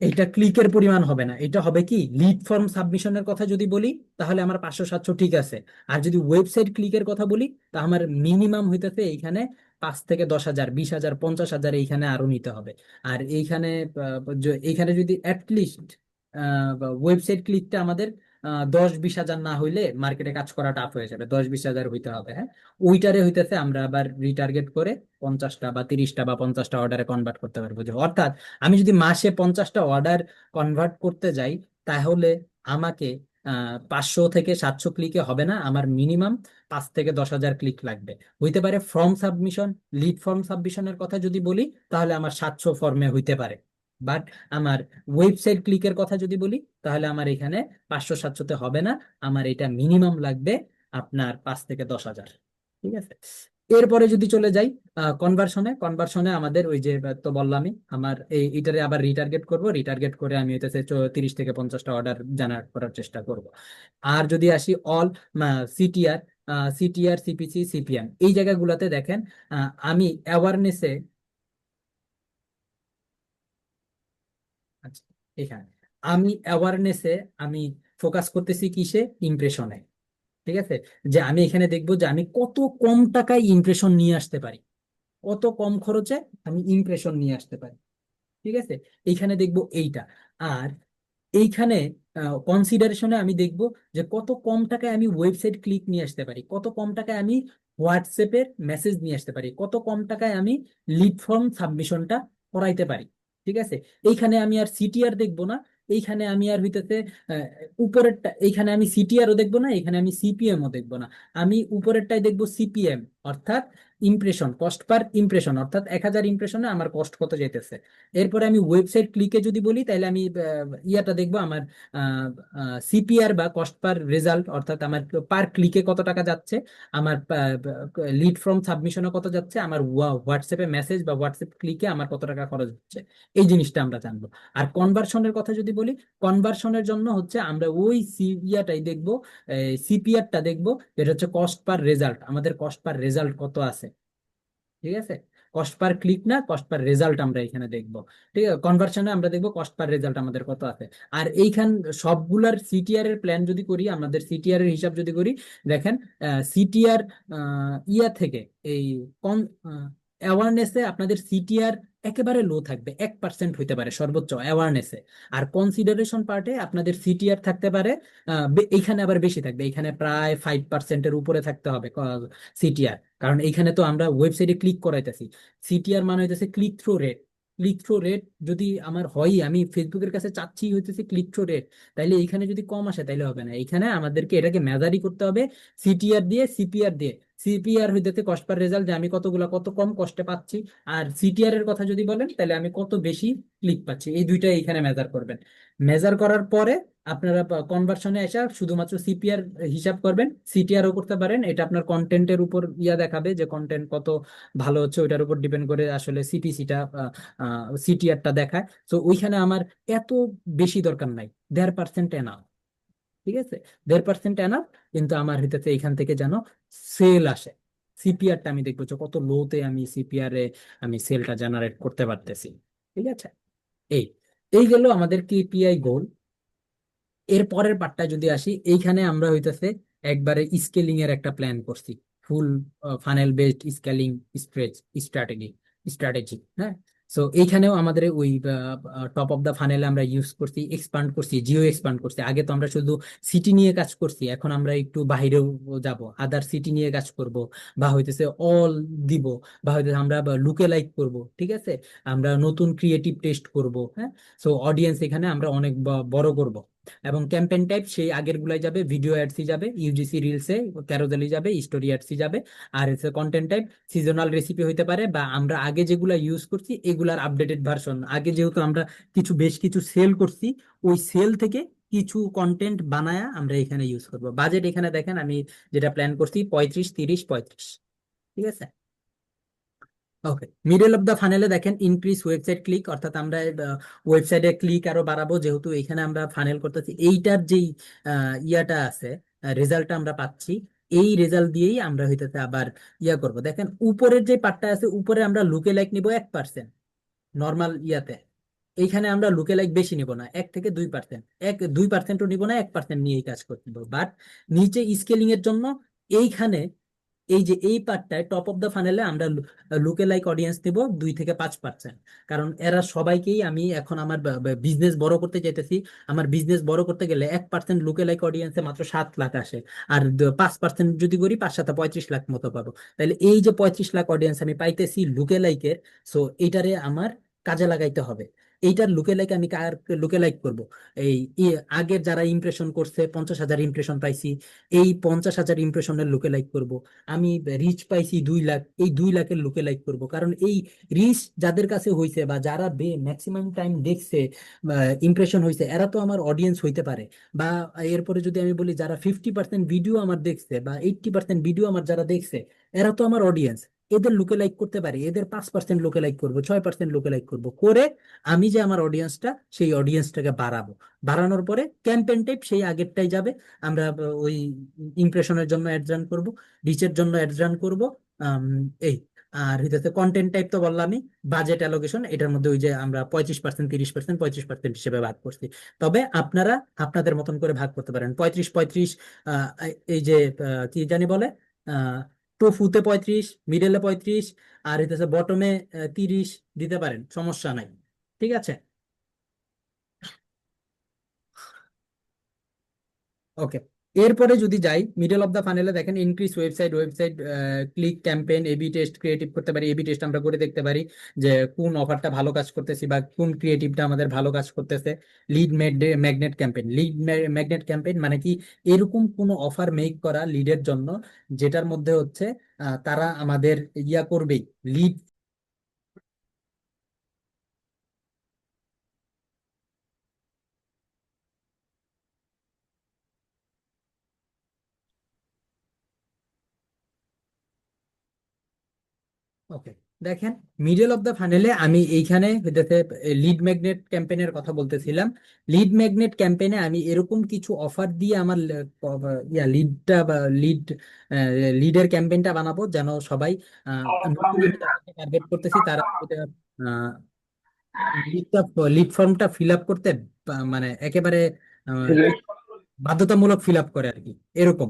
[SPEAKER 1] এটা ক্লিকের পরিমাণ হবে না, এটা হবে কি, লিড ফর্ম সাবমিশনের কথা যদি বলি, তাহলে আমার 500-700 ঠিক আছে। আর যদি ওয়েবসাইট ক্লিকের কথা বলি, তা আমার মিনিমাম হইতেছে এইখানে 5 থেকে 10,000, 20,000, 50,000 এইখানে আরো নিতে হবে। আর এইখানে এইখানে যদি অ্যাটলিস্ট ওয়েবসাইট ক্লিকটা আমাদের 10-20 হাজার না হইলে মার্কেটে কাজ করা টাফ হয়ে যাবে, 10-20 হাজার হইতে হবে, হ্যাঁ। ওইটারে হইতেছে আমরা আবার রিটার্গেট করে 50টা বা 30টা বা 50টা অর্ডারে কনভার্ট করতে পারবো। যে অর্থাৎ আমি যদি মাসে 50টা অর্ডার কনভার্ট করতে যাই, তাহলে আমাকে 500 থেকে 700 ক্লিকে হবে না, আমার মিনিমাম 5 থেকে 10 হাজার ক্লিক লাগবে। হইতে পারে ফর্ম সাবমিশন, লিড ফর্ম সাবমিশনের কথা যদি বলি তাহলে আমার 700 ফর্মে হইতে পারে। বাট আমার ওয়েবসাইট ক্লিকের কথা যদি বলি তাহলে আমার এখানে 500 700-তে হবে না, আমার এটা মিনিমাম লাগবে আপনার 5 থেকে 10 হাজার। ঠিক আছে, এরপরে যদি চলে যাই কনভার্সনে আমাদের ওই যে তো বললামই, আমার এইটারে আবার রিটার্গেট করব, রিটার্গেট করে আমি হইতেছে 30 থেকে 50টা অর্ডার জেনারেট করার চেষ্টা করব। আর যদি আসি অল সিটিআর, সিপিসি, সিপিএম, এই জায়গাগুলোতে দেখেন আমি অ্যাওয়ারনেসে, আচ্ছা এখানে আমি অ্যাওয়ারনেসে আমি ফোকাস করতেছি কিসে, ইমপ্রেশনে। ঠিক আছে, যে আমি এখানে দেখবো যে আমি কত কম টাকায় ইমপ্রেশন নিয়ে আসতে পারি, কত কম খরচে আমি ইমপ্রেশন নিয়ে আসতে পারি। ঠিক আছে, এইখানে দেখবো এইটা। আর এইখানে কনসিডারেশনে আমি দেখব যে কত কম টাকায় আমি ওয়েবসাইট ক্লিক নিয়ে আসতে পারি, কত কম টাকায় আমি হোয়াটসঅ্যাপের মেসেজ নিয়ে আসতে পারি, কত কম টাকায় আমি লিড ফর্ম সাবমিশনটা করাইতে পারি। ঠিক আছে, এইখানে আমি আর সিটিআর দেখবো না, এইখানে আমি আর হইতেছে আহ, উপরেরটা, এইখানে আমি সিটিআরও দেখবো না, এখানে আমি সিপিএমও দেখবো না, আমি উপরেরটাই দেখবো সিপিএম, অর্থাৎ ইমপ্রেশন, কস্ট পার ইমপ্রেশন, অর্থাৎ 1000 ইমপ্রেশনে আমার কস্ট কত যেতেছে। এরপরে আমি ওয়েবসাইট ক্লিকে যদি বলি তাহলে আমি ইয়াটা দেখবো, আমার সিপিআর বা কস্ট পার রেজাল্ট, অর্থাৎ আমার পার ক্লিকে কত টাকা যাচ্ছে, আমার লিড ফ্রম সাবমিশনে কত যাচ্ছে, আমার হোয়াটসঅ্যাপে মেসেজ বা হোয়াটসঅ্যাপ ক্লিকে আমার কত টাকা খরচ হচ্ছে, এই জিনিসটা আমরা জানবো। আর কনভার্সনের কথা যদি বলি, কনভার্সনের জন্য হচ্ছে আমরা ওই ইয়াটাই দেখবো, সিপিআরটা দেখবো, যেটা হচ্ছে কস্ট পার রেজাল্ট, আমাদের কস্ট পার রেজাল্ট কত আছে। ঠিক আছে, কস্ট পার ক্লিক না, কস্ট পার রেজাল্ট আমরা এখানে দেখবো। ঠিক আছে, কনভার্সনে আমরা দেখবো কস্ট পার রেজাল্ট আমাদের কত আছে। আর এইখান সবগুলার সিটিআর এর প্ল্যান যদি করি, আমাদের সিটিআর এর হিসাব যদি করি, দেখেন সিটিআর ইয়া থেকে এই কন অ্যাওয়ারনেসে আপনাদের সিটিআর একেবারে লো থাকবে, 1% হইতে পারে সর্বোচ্চ অ্যাওয়ারনেসে। আর কনসিডারেশন পার্টে আপনাদের সিটিআর থাকতে পারে এইখানে আবার বেশি থাকবে, এখানে প্রায় 5%-এর উপরে থাকতে হবে সিটিআর, কারণ এইখানে তো আমরা ওয়েবসাইটে ক্লিক করাইতেছি। সিটিআর মানে হইতেছে click through rate. Click through rate যদি আমার হয়, আমি ফেসবুকের কাছে চাচ্ছি হইতেছে ক্লিক থ্রু রেট, তাইলে এইখানে যদি কম আসে তাইলে হবে না, এইখানে আমাদেরকে এটাকে মেজারই করতে হবে সিটিআর দিয়ে, সিপিআর দিয়ে। সিপিআর হইতেছে কস্ট পার রেজাল্ট, যে আমি কতগুলা কত কম কষ্টে পাচ্ছি, আর সিটিআর এর কথা যদি বলেন তাহলে আমি কত বেশি ক্লিক পাচ্ছি, এই দুইটা এইখানে মেজার করবেন। মেজার করার পরে আপনারা কনভার্সনে এসে শুধুমাত্র সিপিআর হিসাব করবেন, সিটিআরও করতে পারেন, এটা আপনার কন্টেন্টের উপর ইয়া দেখাবে যে কন্টেন্ট কত ভালো হচ্ছে, ওইটার উপর ডিপেন্ড করে আসলে সিপিসিটা, সিটিআরটা দেখায়। তো ওইখানে আমার এত বেশি দরকার নাই, 1.5% এনাফ। ঠিক আছে, 1.5% এনাফ, কিন্তু আমার হইতেছে এইখান থেকে যেন সেল আসে। সিপিআরটা আমি দেখবো যে কত লোতে আমি সিপিআর এ আমি সেলটা জেনারেট করতে পারতেছি। ঠিক আছে, এই এই গেল আমাদের কেপিআই গোল। এর পরের পার্টটা যদি আসি, এইখানে আমরা হইতেছে একবারে স্কেলিং এর একটা প্ল্যান করছি, full funnel based scaling strategy strategy হ্যাঁ। সো এইখানেও আমাদের ওই টপ অফ দা ফানেলে আমরা ইউজ করছি, এক্সপান্ড করছি, জিও এক্সপান্ড করছি। আগে তো আমরা শুধু সিটি নিয়ে কাজ করছি, এখন আমরা একটু বাইরেও যাব, আদার সিটি নিয়ে কাজ করব, বা হইতেছে অল দিব, বা হইতেছে আমরা লুকে লাইক করব। ঠিক আছে, আমরা নতুন ক্রিয়েটিভ টেস্ট করব। হ্যাঁ, সো অডিয়েন্স এখানে আমরা অনেক বড় করব। এবং ক্যাম্পেইন টাইপ সেই আগের গুলাই যাবে, ভিডিও অ্যাডসই যাবে, ইউজিসি রিলসে ক্যারোজেলি যাবে, স্টোরি অ্যাডসই যাবে। আর হচ্ছে কন্টেন্ট টাইপ সিজনাল রেসিপি হইতে পারে, বা আমরা আগে যেগুলা ইউজ করছি এগুলার আপডেটেড ভার্সন, আগে যেহেতু আমরা বেশ কিছু সেল করছি, ওই সেল থেকে কিছু কন্টেন্ট বানায়া আমরা এখানে ইউজ করব। বাজেট এখানে দেখেন আমি যেটা প্ল্যান করছি 35 30 35। ঠিক আছে, ওকে। মিডল অফ দা ফানেলে দেখেন ইনক্রিজ ওয়েবসাইট ক্লিক, অর্থাৎ আমরা ওয়েবসাইটে ক্লিক আরো বাড়াবো, যেহেতু এখানে আমরা ফানেল করতেছি, এইটার যেই ইয়াটা আছে, রেজাল্টটা আমরা পাচ্ছি, এই রেজাল্ট দিয়েই আমরা হইতেছে আবার ইয়া করব। দেখেন উপরের যে পার্টটা আছে, উপরে আমরা লুকে লাইক নিব 1%, নর্মাল ইয়াতে। এইখানে আমরা লুকে লাইক বেশি নিব না, 1 থেকে 2%, 2%ও নিব না, 1% নিয়েই কাজ করতে হবে। বাট নিচে স্কেলিং এর জন্য এইখানে এই যে এই পার্টটায় টপ অফ দা ফানেলে আমরা লুকে লাইক অডিয়েন্স দিব 2 থেকে 5%, কারণ এরা সবাইকেই আমি এখন আমার বিজনেস বড় করতে চাইতেছি। আমার বিজনেস বড় করতে গেলে 1% লুকে লাইক অডিয়েন্সে মাত্র 7 লাখ আসে, আর 5% যদি করি 5 7 35 লাখ মতো পাবো। তাহলে এই যে 35 লাখ অডিয়েন্স আমি পাইতেছি লুকে লাইকের, সো এইটারে আমার কাজে লাগাইতে হবে। এইটার লুকে লাইক আমি কার লুকে লাইক করবো? এই আগের যারা ইমপ্রেশন করছে 50,000 ইমপ্রেশন পাইছি, এই 50,000 ইমপ্রেশনের লুকে লাইক করব। আমি রিচ পাইছি 2 লাখ, এই 2 লাখের লুকে লাইক করব, কারণ এই রিচ যাদের কাছে হয়েছে বা যারা ম্যাক্সিমাম টাইম দেখছে, ইমপ্রেশন হয়েছে, এরা তো আমার অডিয়েন্স হইতে পারে। বা এরপরে যদি আমি বলি যারা 50% ভিডিও আমার দেখছে বা 80% ভিডিও আমার যারা দেখছে, এরা তো আমার অডিয়েন্স। এদের লুকে লাইক করতে পারি, এদের 5% লুকে লাইক করবো, 6% লুকে লাইক করবো করে আমি যে আমার অডিয়েন্সটা, সেই অডিয়েন্সটাকে বাড়াবো। বাড়ানোর পরে ক্যাম্পেইন টাইপ সেই আগেরটাই যাবে। আমরা ওই ইমপ্রেশনের জন্য অ্যাড রান করবো, রিচের জন্য অ্যাড রান করবো। আম, এই আর হইতেছে কন্টেন্ট টাইপ তো বললামই। বাজেট অ্যালোকেশন এটার মধ্যে ওই যে আমরা 25%, 30%, 35% হিসেবে ভাগ করছি। তবে আপনারা আপনাদের মতন করে ভাগ করতে পারেন। 35-35, এই যে কি জানি বলে, টফুতে 35, মিডলে 35, আর হইতেছে বটমে 30 দিতে পারেন, সমস্যা নাই। ঠিক আছে, ওকে। এরপরে যদি যাই মিডল অফ দা ফানেলে, দেখেন increase website, website click, campaign, AB test, creative করতে পারি। এবি টেস্ট আমরা করে দেখতে পারি যে কোন অফারটা ভালো কাজ করতেছি বা কোন ক্রিয়েটিভটা আমাদের ভালো কাজ করতেছে। Lead magnet campaign, lead magnet campaign মানে কি? এরকম কোনো অফার মেক করা লিডের জন্য, যেটার মধ্যে হচ্ছে তারা আমাদের ইয়া করবেই, লিড। ওকে, দেখেন মিডল অফ দ্য ফানেলে আমি এইখানে লিড ম্যাগনেট ক্যাম্পেইনের কথা বলতেছিলাম। লিড ম্যাগনেট ক্যাম্পেইনে আমি এরকম কিছু অফার দিয়ে আমার লিডটা বা লিডের ক্যাম্পেইনটা বানাবো, যেন সবাই নতুন আমি যাদেরকে টার্গেট করতেছি তারা লিডটা, লিড ফর্মটা ফিল আপ করতে মানে একেবারে কি বাধ্যতামূলক ফিল আপ করে আর কি, এরকম।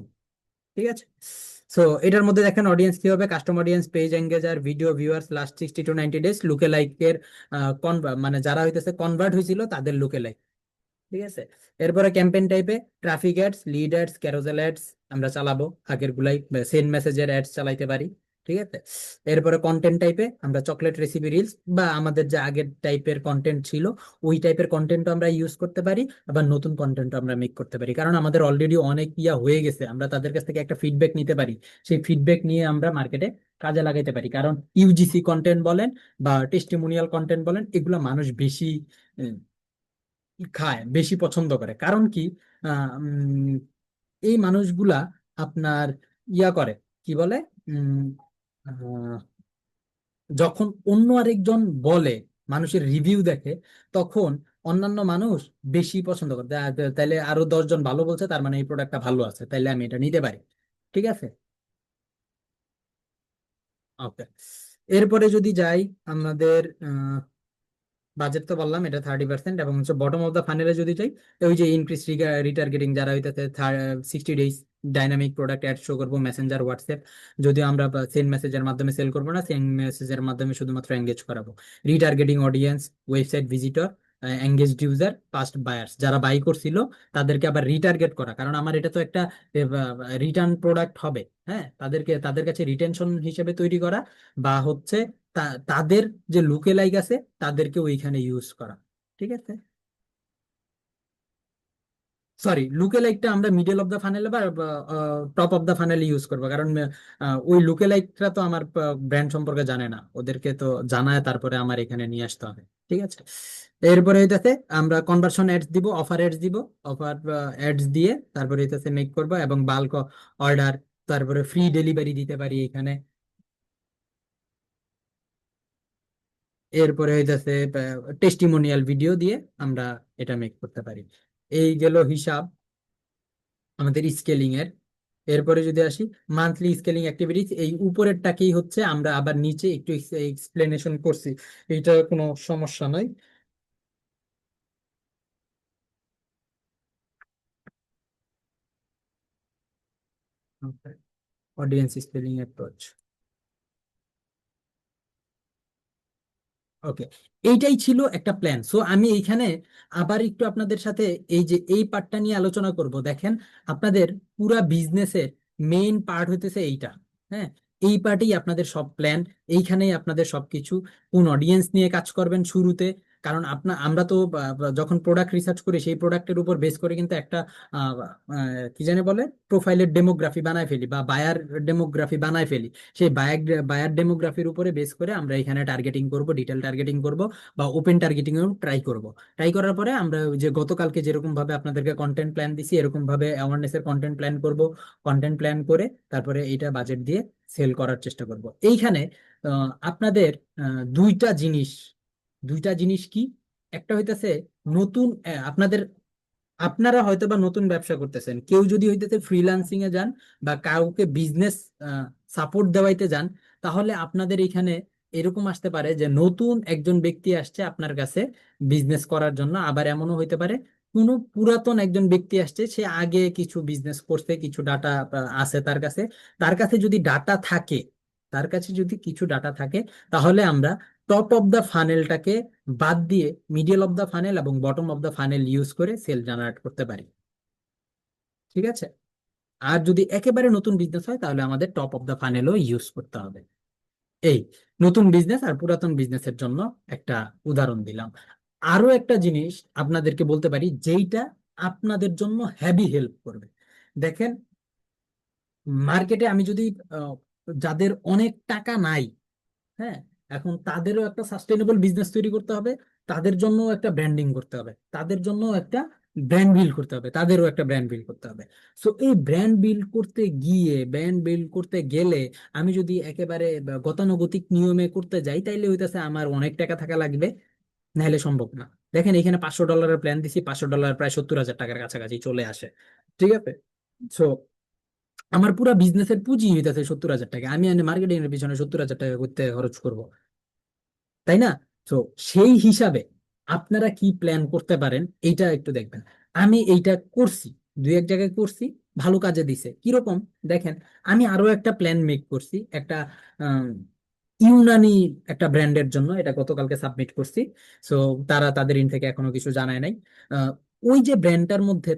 [SPEAKER 1] ঠিক আছে, সো এটার মধ্যে দেখেন অডিয়েন্স কি হবে: custom audience, page engager, video viewers, last 60 to 90 days, লুকে লাইকের মানে যারা হইতেছে কনভার্ট হয়েছিল তাদের লুকে লাইক। ঠিক আছে, এরপরে ক্যাম্পেইন টাইপে traffic ads, lead ads, carousel ads আমরা চালাবো, আগের গুলাই সেন্ড মেসেজের অ্যাডস চালাইতে পারি। ঠিক আছে, এরপরে কন্টেন্ট টাইপে আমরা চকলেট রেসিপি রিলস বা আমাদের যে আগের টাইপের কন্টেন্ট ছিল ওই টাইপের কন্টেন্টও আমরা ইউজ করতে পারি, আবার নতুন কন্টেন্ট আমরা মেক করতে পারি, কারণ আমাদের অলরেডি অনেক ইয়া হয়ে গেছে, আমরা তাদের কাছ থেকে একটা ফিডব্যাক নিতে পারি। সেই ফিডব্যাক নিয়ে আমরা মার্কেটে কাজে লাগাইতে পারি, কারণ ইউজিসি কন্টেন্ট বলেন বা টেস্টিমোনিয়াল কন্টেন্ট বলেন, এগুলো মানুষ বেশি খায়, বেশি পছন্দ করে। কারণ কি? আহ, উম, এই মানুষগুলা আপনার ইয়া করে, কি বলে, উম, আহ, যখন অন্য আরেকজন বলে, মানুষের রিভিউ দেখে, তখন অন্যান্য মানুষ বেশি পছন্দ করে। তাইলে আরো 10 জন ভালো বলছে, তার মানে এই প্রোডাক্টটা ভালো আছে, তাইলে আমি এটা নিতে পারি। ঠিক আছে, ওকে। এরপরে যদি যাই আমাদের বাজেট তো বললাম এটা 30%, এবং হচ্ছে বটম অফ দা ফানেলে যদি যাই, ওই যে ইনক্রিজ রিটার্গেটিং, যারা হইতেছে 60 days dynamic product add show করবো, মেসেঞ্জার, হোয়াটসঅ্যাপ। যদি আমরা সেন্ড মেসেজের মাধ্যমে সেল করবো না, সেন্ড মেসেজের মাধ্যমে শুধুমাত্র এঙ্গেজ করাবো। Retargeting audience, website visitor, engaged user, past buyers, যারা বাই করছিল তাদেরকে আবার রিটার্গেট করা, কারণ আমার এটা তো একটা রিটার্ন প্রোডাক্ট হবে। হ্যাঁ, তাদেরকে তাদের কাছে রিটেনশন হিসেবে তৈরি করা, বা হচ্ছে তাদের যে লুকে লাইক আছে তাদেরকে ওইখানে ইউজ করা। ঠিক আছে, সরি, লুকে লাইকটা আমরা মিডল অফ দা ফানেলে বা টপ অফ দা ফানেলে ইউজ করবো, কারণ ওই লুকে লাইকটা তো আমার ব্র্যান্ড সম্পর্কে জানে না, ওদেরকে তো জানায় তারপরে আমার এখানে নিয়ে আসতে হবে। ঠিক আছে, এরপরে হইতেছে আমরা কনভার্সন অ্যাডস দিব, অফার অ্যাডস দিব, অফার অ্যাডস দিয়ে তারপরে হইতেছে মেক করবো, এবং বাল্ক অর্ডার, তারপরে ফ্রি ডেলিভারি দিতে পারি এখানে। এরপরে হইতেছে টেস্টিমোনিয়াল ভিডিও দিয়ে আমরা এটা মেক করতে পারি। এই গেল হিসাব আমাদের স্কেলিং এর। এরপরে যদি আসি মান্থলি স্কেলিং অ্যাক্টিভিটিস, এই উপরেরটাকেই হচ্ছে আমরা আবার নিচে একটু এক্সপ্লেনেশন করছি, এইটা কোনো সমস্যা নয়। অডিয়েন্স স্কেলিং অ্যাপ্রোচ, ওকে। এইটাই ছিল একটা প্ল্যান। সো আমি এইখানে আবার একটু আপনাদের সাথে এই যে এই পার্টটা নিয়ে আলোচনা করব। দেখেন, আপনাদের পুরা বিজনেসের মেইন পার্ট হইতেছে এইটা। হ্যাঁ, এই পার্টেই আপনাদের সব প্ল্যান, এইখানেই আপনাদের সবকিছু। কোন অডিয়েন্স নিয়ে কাজ করবেন শুরুতে, কারণ আমরা তো যখন প্রোডাক্ট রিসার্চ করি সেই প্রোডাক্টের উপর বেস করে কিন্তু একটা আহ, কি জানি বলে প্রোফাইলের ডেমোগ্রাফি বানায় ফেলি বা বায়ার ডেমোগ্রাফি বানায় ফেলি। সেই বায়ার ডেমোগ্রাফির উপরে বেস করে আমরা এখানে টার্গেটিং করব, ডিটেল টার্গেটিং করব বা ওপেন টার্গেটিং এও ট্রাই করব। ট্রাই করার পরে আমরা ওই যে গতকালকে যেরকম ভাবে আপনাদেরকে কন্টেন্ট প্ল্যান দিছি এরকম ভাবে অ্যাওয়ারনেস এর কন্টেন্ট প্ল্যান করব। কন্টেন্ট প্ল্যান করে তারপরে এইটা বাজেট দিয়ে সেল করার চেষ্টা করব। এইখানে আপনাদের দুইটা জিনিস কি, একটা হইতেছে নতুন আপনারা হয়তো বা নতুন ব্যবসা করতেছেন, কেউ যদি হইতেছে ফ্রিল্যান্সিং এ যান বা কাউকে বিজনেস সাপোর্ট দেওয়াইতে যান, তাহলে আপনাদের এখানে এরকম আসতে পারে যে নতুন একজন ব্যক্তি আসছে আপনার কাছে বিজনেস করার জন্য। আবার এমনও হইতে পারে কোনো পুরাতন একজন ব্যক্তি আসছে, সে আগে কিছু বিজনেস করছে, কিছু ডাটা আছে তার কাছে যদি ডাটা থাকে, তার কাছে যদি কিছু ডাটা থাকে, তাহলে আমরা টপ অফ দ্য ফানেলটাকে বাদ দিয়ে মিডিল অফ দ্য ফানেল এবং bottom of the funnel use করে সেল জেনারেট করতে পারি। ঠিক আছে? আর যদি একেবারে নতুন বিজনেস হয় তাহলে আমাদের টপ অফ দ্য ফানেলও ইউজ করতে হবে। এই নতুন বিজনেস আর পুরাতন বিজনেসের জন্য একটা উদাহরণ দিলাম। আরো একটা জিনিস আপনাদেরকে বলতে পারি যেইটা আপনাদের জন্য হেভি হেল্প করবে। দেখেন, মার্কেটে আমি যদি আহ, যাদের অনেক টাকা নাই, হ্যাঁ, এখন তাদেরও একটা সাস্টেনেবল বিজনেস তৈরি করতে হবে, তাদের জন্য একটা ব্র্যান্ডিং করতে হবে, তাদের জন্য একটা ব্র্যান্ড বিল্ড করতে হবে, তাদেরও একটা ব্র্যান্ড বিল্ড করতে হবে। সো এই ব্র্যান্ড বিল্ড করতে গেলে আমি যদি একেবারে গতানুগতিক নিয়মে করতে যাই তাইলে হইতেছে আমার অনেক টাকা থাকা লাগবে, নাহলে সম্ভব না। দেখেন এখানে $500 প্ল্যান দিছি, $500 প্রায় 70,000 টাকার কাছাকাছি চলে আসে। ঠিক আছে? সো আমার পুরো বিজনেসের পুঁজি হইতেছে 70,000 টাকা, আমি মার্কেটিং এর পিছনে 70,000 টাকা করতে খরচ করব, তাই না? তো সেই হিসাবে আপনারা কি প্ল্যান করতে পারেন এইটা একটু দেখবেন। আমি এইটা করছি, দুই এক জায়গায় করছি, ভালো কাজে দিছে। কিরকম? দেখেন, আমি আরো একটা প্ল্যান মেক করছি একটা আম, ইউনানি একটা ব্র্যান্ডের জন্য, এটা গতকালকে সাবমিট করছি। সো তারা তাদের ইন থেকে এখনো কিছু জানায় নাই। আহ, ওই যে ব্র্যান্ডটার মধ্যে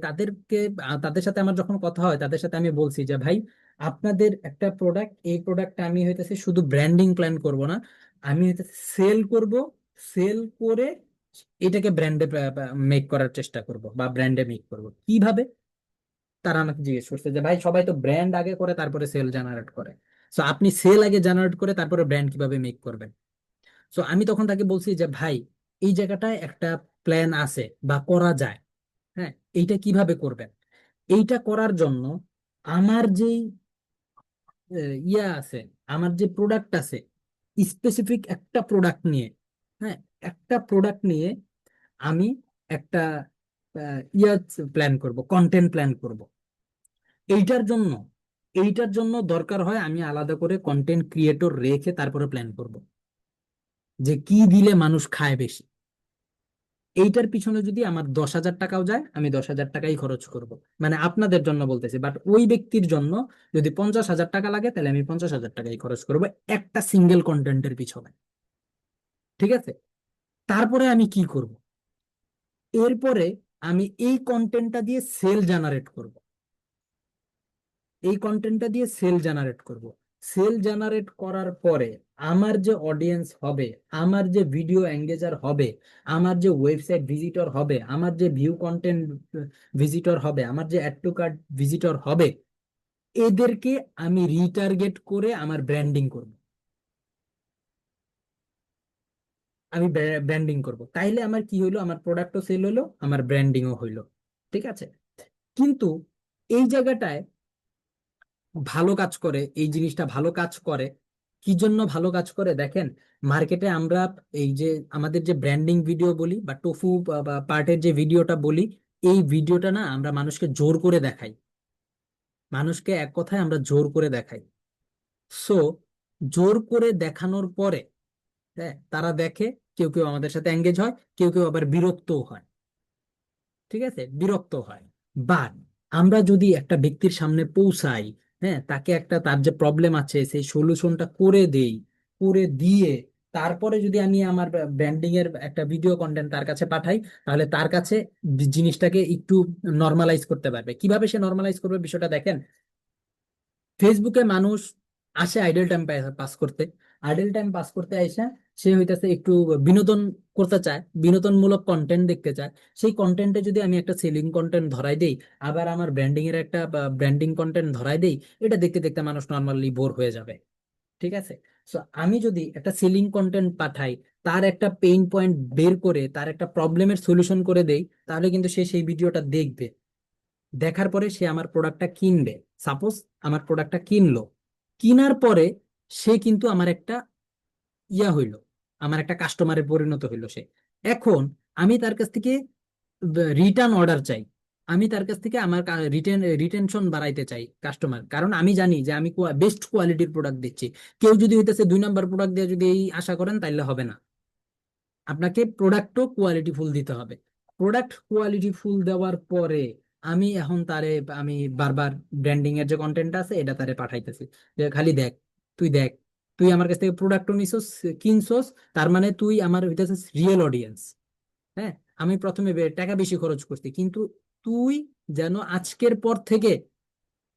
[SPEAKER 1] তাদের সাথে আমার যখন কথা হয় তাদের সাথে আমি বলছি যে ভাই, আপনাদের একটা প্রোডাক্ট, এই প্রোডাক্টটা আমি হইতেছে শুধু ব্র্যান্ডিং প্ল্যান করব না, আমি হইতেছে সেল করব, সেল করে এটাকে ব্র্যান্ডে মেক করার চেষ্টা করব বা ব্র্যান্ডে মেক করব। কিভাবে? তারা আমাকে জিজ্ঞেস করছে যে ভাই, সবাই তো ব্র্যান্ড আগে করে তারপরে সেল জেনারেট করে, সো আপনি সেল আগে জেনারেট করে তারপরে ব্র্যান্ড কিভাবে মেক করবেন? সো আমি তখন তাকে বলছি যে ভাই, এই জায়গাটায় একটা প্ল্যান আছে বা করা যায়। হ্যাঁ, এইটা কিভাবে করবেন? এইটা করার জন্য আমার যেই ইয়া আছে, আমার যে প্রোডাক্ট আছে, স্পেসিফিক একটা প্রোডাক্ট নিয়ে, হ্যাঁ, একটা প্রোডাক্ট নিয়ে আমি একটা ইয়া প্ল্যান করব, কন্টেন্ট প্ল্যান করব। এইটার জন্য এইটার জন্য দরকার হয় আমি আলাদা করে কন্টেন্ট ক্রিয়েটর রেখে তারপরে প্ল্যান করব যে কি দিলে মানুষ খায় বেশি। এইটার পিছনে যদি আমার 10,000 টাকাও যায়, আমি 10,000 টাকাই খরচ করব। মানে আপনাদের জন্য বলতেছি, বাট ওই ব্যক্তির জন্য যদি 50,000 টাকা লাগে তাহলে আমি 50,000 টাকাই খরচ করব একটা সিঙ্গেল কন্টেন্টের পিছনে। ঠিক আছে? তারপরে আমি কি করব? এরপরে আমি এই কন্টেন্টটা দিয়ে সেল জেনারেট করব। এই কন্টেন্টটা দিয়ে সেল জেনারেট করব। সেল জেনারেট করার পরে আমার যে অডিয়েন্স হবে, আমার যে ভিডিও এঙ্গেজার হবে, আমার যে ওয়েবসাইট ভিজিটর হবে, আমার যে ভিউ কন্টেন্ট ভিজিটর হবে, আমার যে অ্যাড টু কার্ট ভিজিটর হবে, এদেরকে আমি রিটার্গেট করে আমার ব্র্যান্ডিং করব। আমি ব্র্যান্ডিং করব, তাইলে আমার কি হইলো, আমার প্রোডাক্টও সেল হলো, আমার ব্র্যান্ডিংও হইলো। ঠিক আছে? কিন্তু এই জায়গাটায় ভালো কাজ করে, এই জিনিসটা ভালো কাজ করে। কি জন্য ভালো কাজ করে দেখেন, মার্কেটে আমরা এই যে আমাদের যে ব্র্যান্ডিং ভিডিও বলি বা টোফু বা পার্টের যে ভিডিওটা বলি, এই ভিডিওটা না আমরা মানুষকে জোর করে দেখাই, মানুষকে এক কথায় আমরা জোর করে দেখাই। সো জোর করে দেখানোর পরে, হ্যাঁ, তারা দেখে, কেউ কেউ আমাদের সাথে এঙ্গেজ হয়, কেউ কেউ আবার বিরক্তও হয়। ঠিক আছে? বিরক্ত হয়। বাট আমরা যদি একটা ব্যক্তির সামনে পৌঁছাই, হ্যাঁ, তাকে একটা তার যে প্রবলেম আছে সেই সলিউশনটা করে দেই, করে দিয়ে তারপরে যদি আমি আমার ব্র্যান্ডিং এর একটা ভিডিও কন্টেন্ট তার কাছে পাঠাই, তাহলে তার কাছে জিনিসটাকে একটু নর্মালাইজ করতে পারবে। কিভাবে সে নর্মালাইজ করবে বিষয়টা দেখেন। ফেসবুকে মানুষ আসে আইডল টাইম পাস করতে, আইডল টাইম পাস করতে আইসা সে হইতাছে একটু বিনোদন করতে চায়, বিনোদনমূলক কন্টেন্ট দেখতে চায়। সেই কন্টেন্টে যদি আমি একটা সেলিং কন্টেন্ট ধরাই দেই, আবার আমার ব্র্যান্ডিং এর একটা ব্র্যান্ডিং কন্টেন্ট ধরাই দেই, এটা দেখতে দেখতে মানুষ নর্মালি বোর হয়ে যাবে। ঠিক আছে। সো আমি যদি একটা সেলিং কন্টেন্ট পাঠাই, তার একটা পেইন পয়েন্ট বের করে তার একটা প্রবলেমের সলিউশন করে দেই, তাহলে কিন্তু সে সেই ভিডিওটা দেখবে। দেখার পরে সে আমার প্রোডাক্টটা কিনবে। সাপোজ আমার প্রোডাক্টটা কিনলো, কিনার পরে সে কিন্তু আমার একটা হইলো, আমার একটা কাস্টমারে পরিণত হইলো সে। এখন আমি তার কাছ থেকে রিটার্ন অর্ডার চাই, আমি তার কাছ থেকে আমার রিটেনশন বাড়াইতে চাই কাস্টমার, কারণ আমি জানি যে আমি বেস্ট কোয়ালিটির প্রোডাক্ট দিচ্ছি। কেউ যদি হইতেছে 2 নাম্বার প্রোডাক্ট দিয়ে যদি এই আশা করেন, তাইলে হবে না। আপনাকে প্রোডাক্টও কোয়ালিটি ফুল দিতে হবে। প্রোডাক্ট কোয়ালিটি ফুল দেওয়ার পরে আমি এখন তারে, আমি বারবার ব্র্যান্ডিং এর যে কন্টেন্ট আছে এটা তারে পাঠাইতেছি, যে খালি দেখ, তুই দেখ, তুই আমার কাছ থেকে প্রোডাক্টও নিছস, কিনছস, তার মানে তুই আমার হইতেছে রিয়েল অডিয়েন্স। হ্যাঁ, আমি প্রথমে টাকা বেশি খরচ করছি, কিন্তু তুই যেন আজকের পর থেকে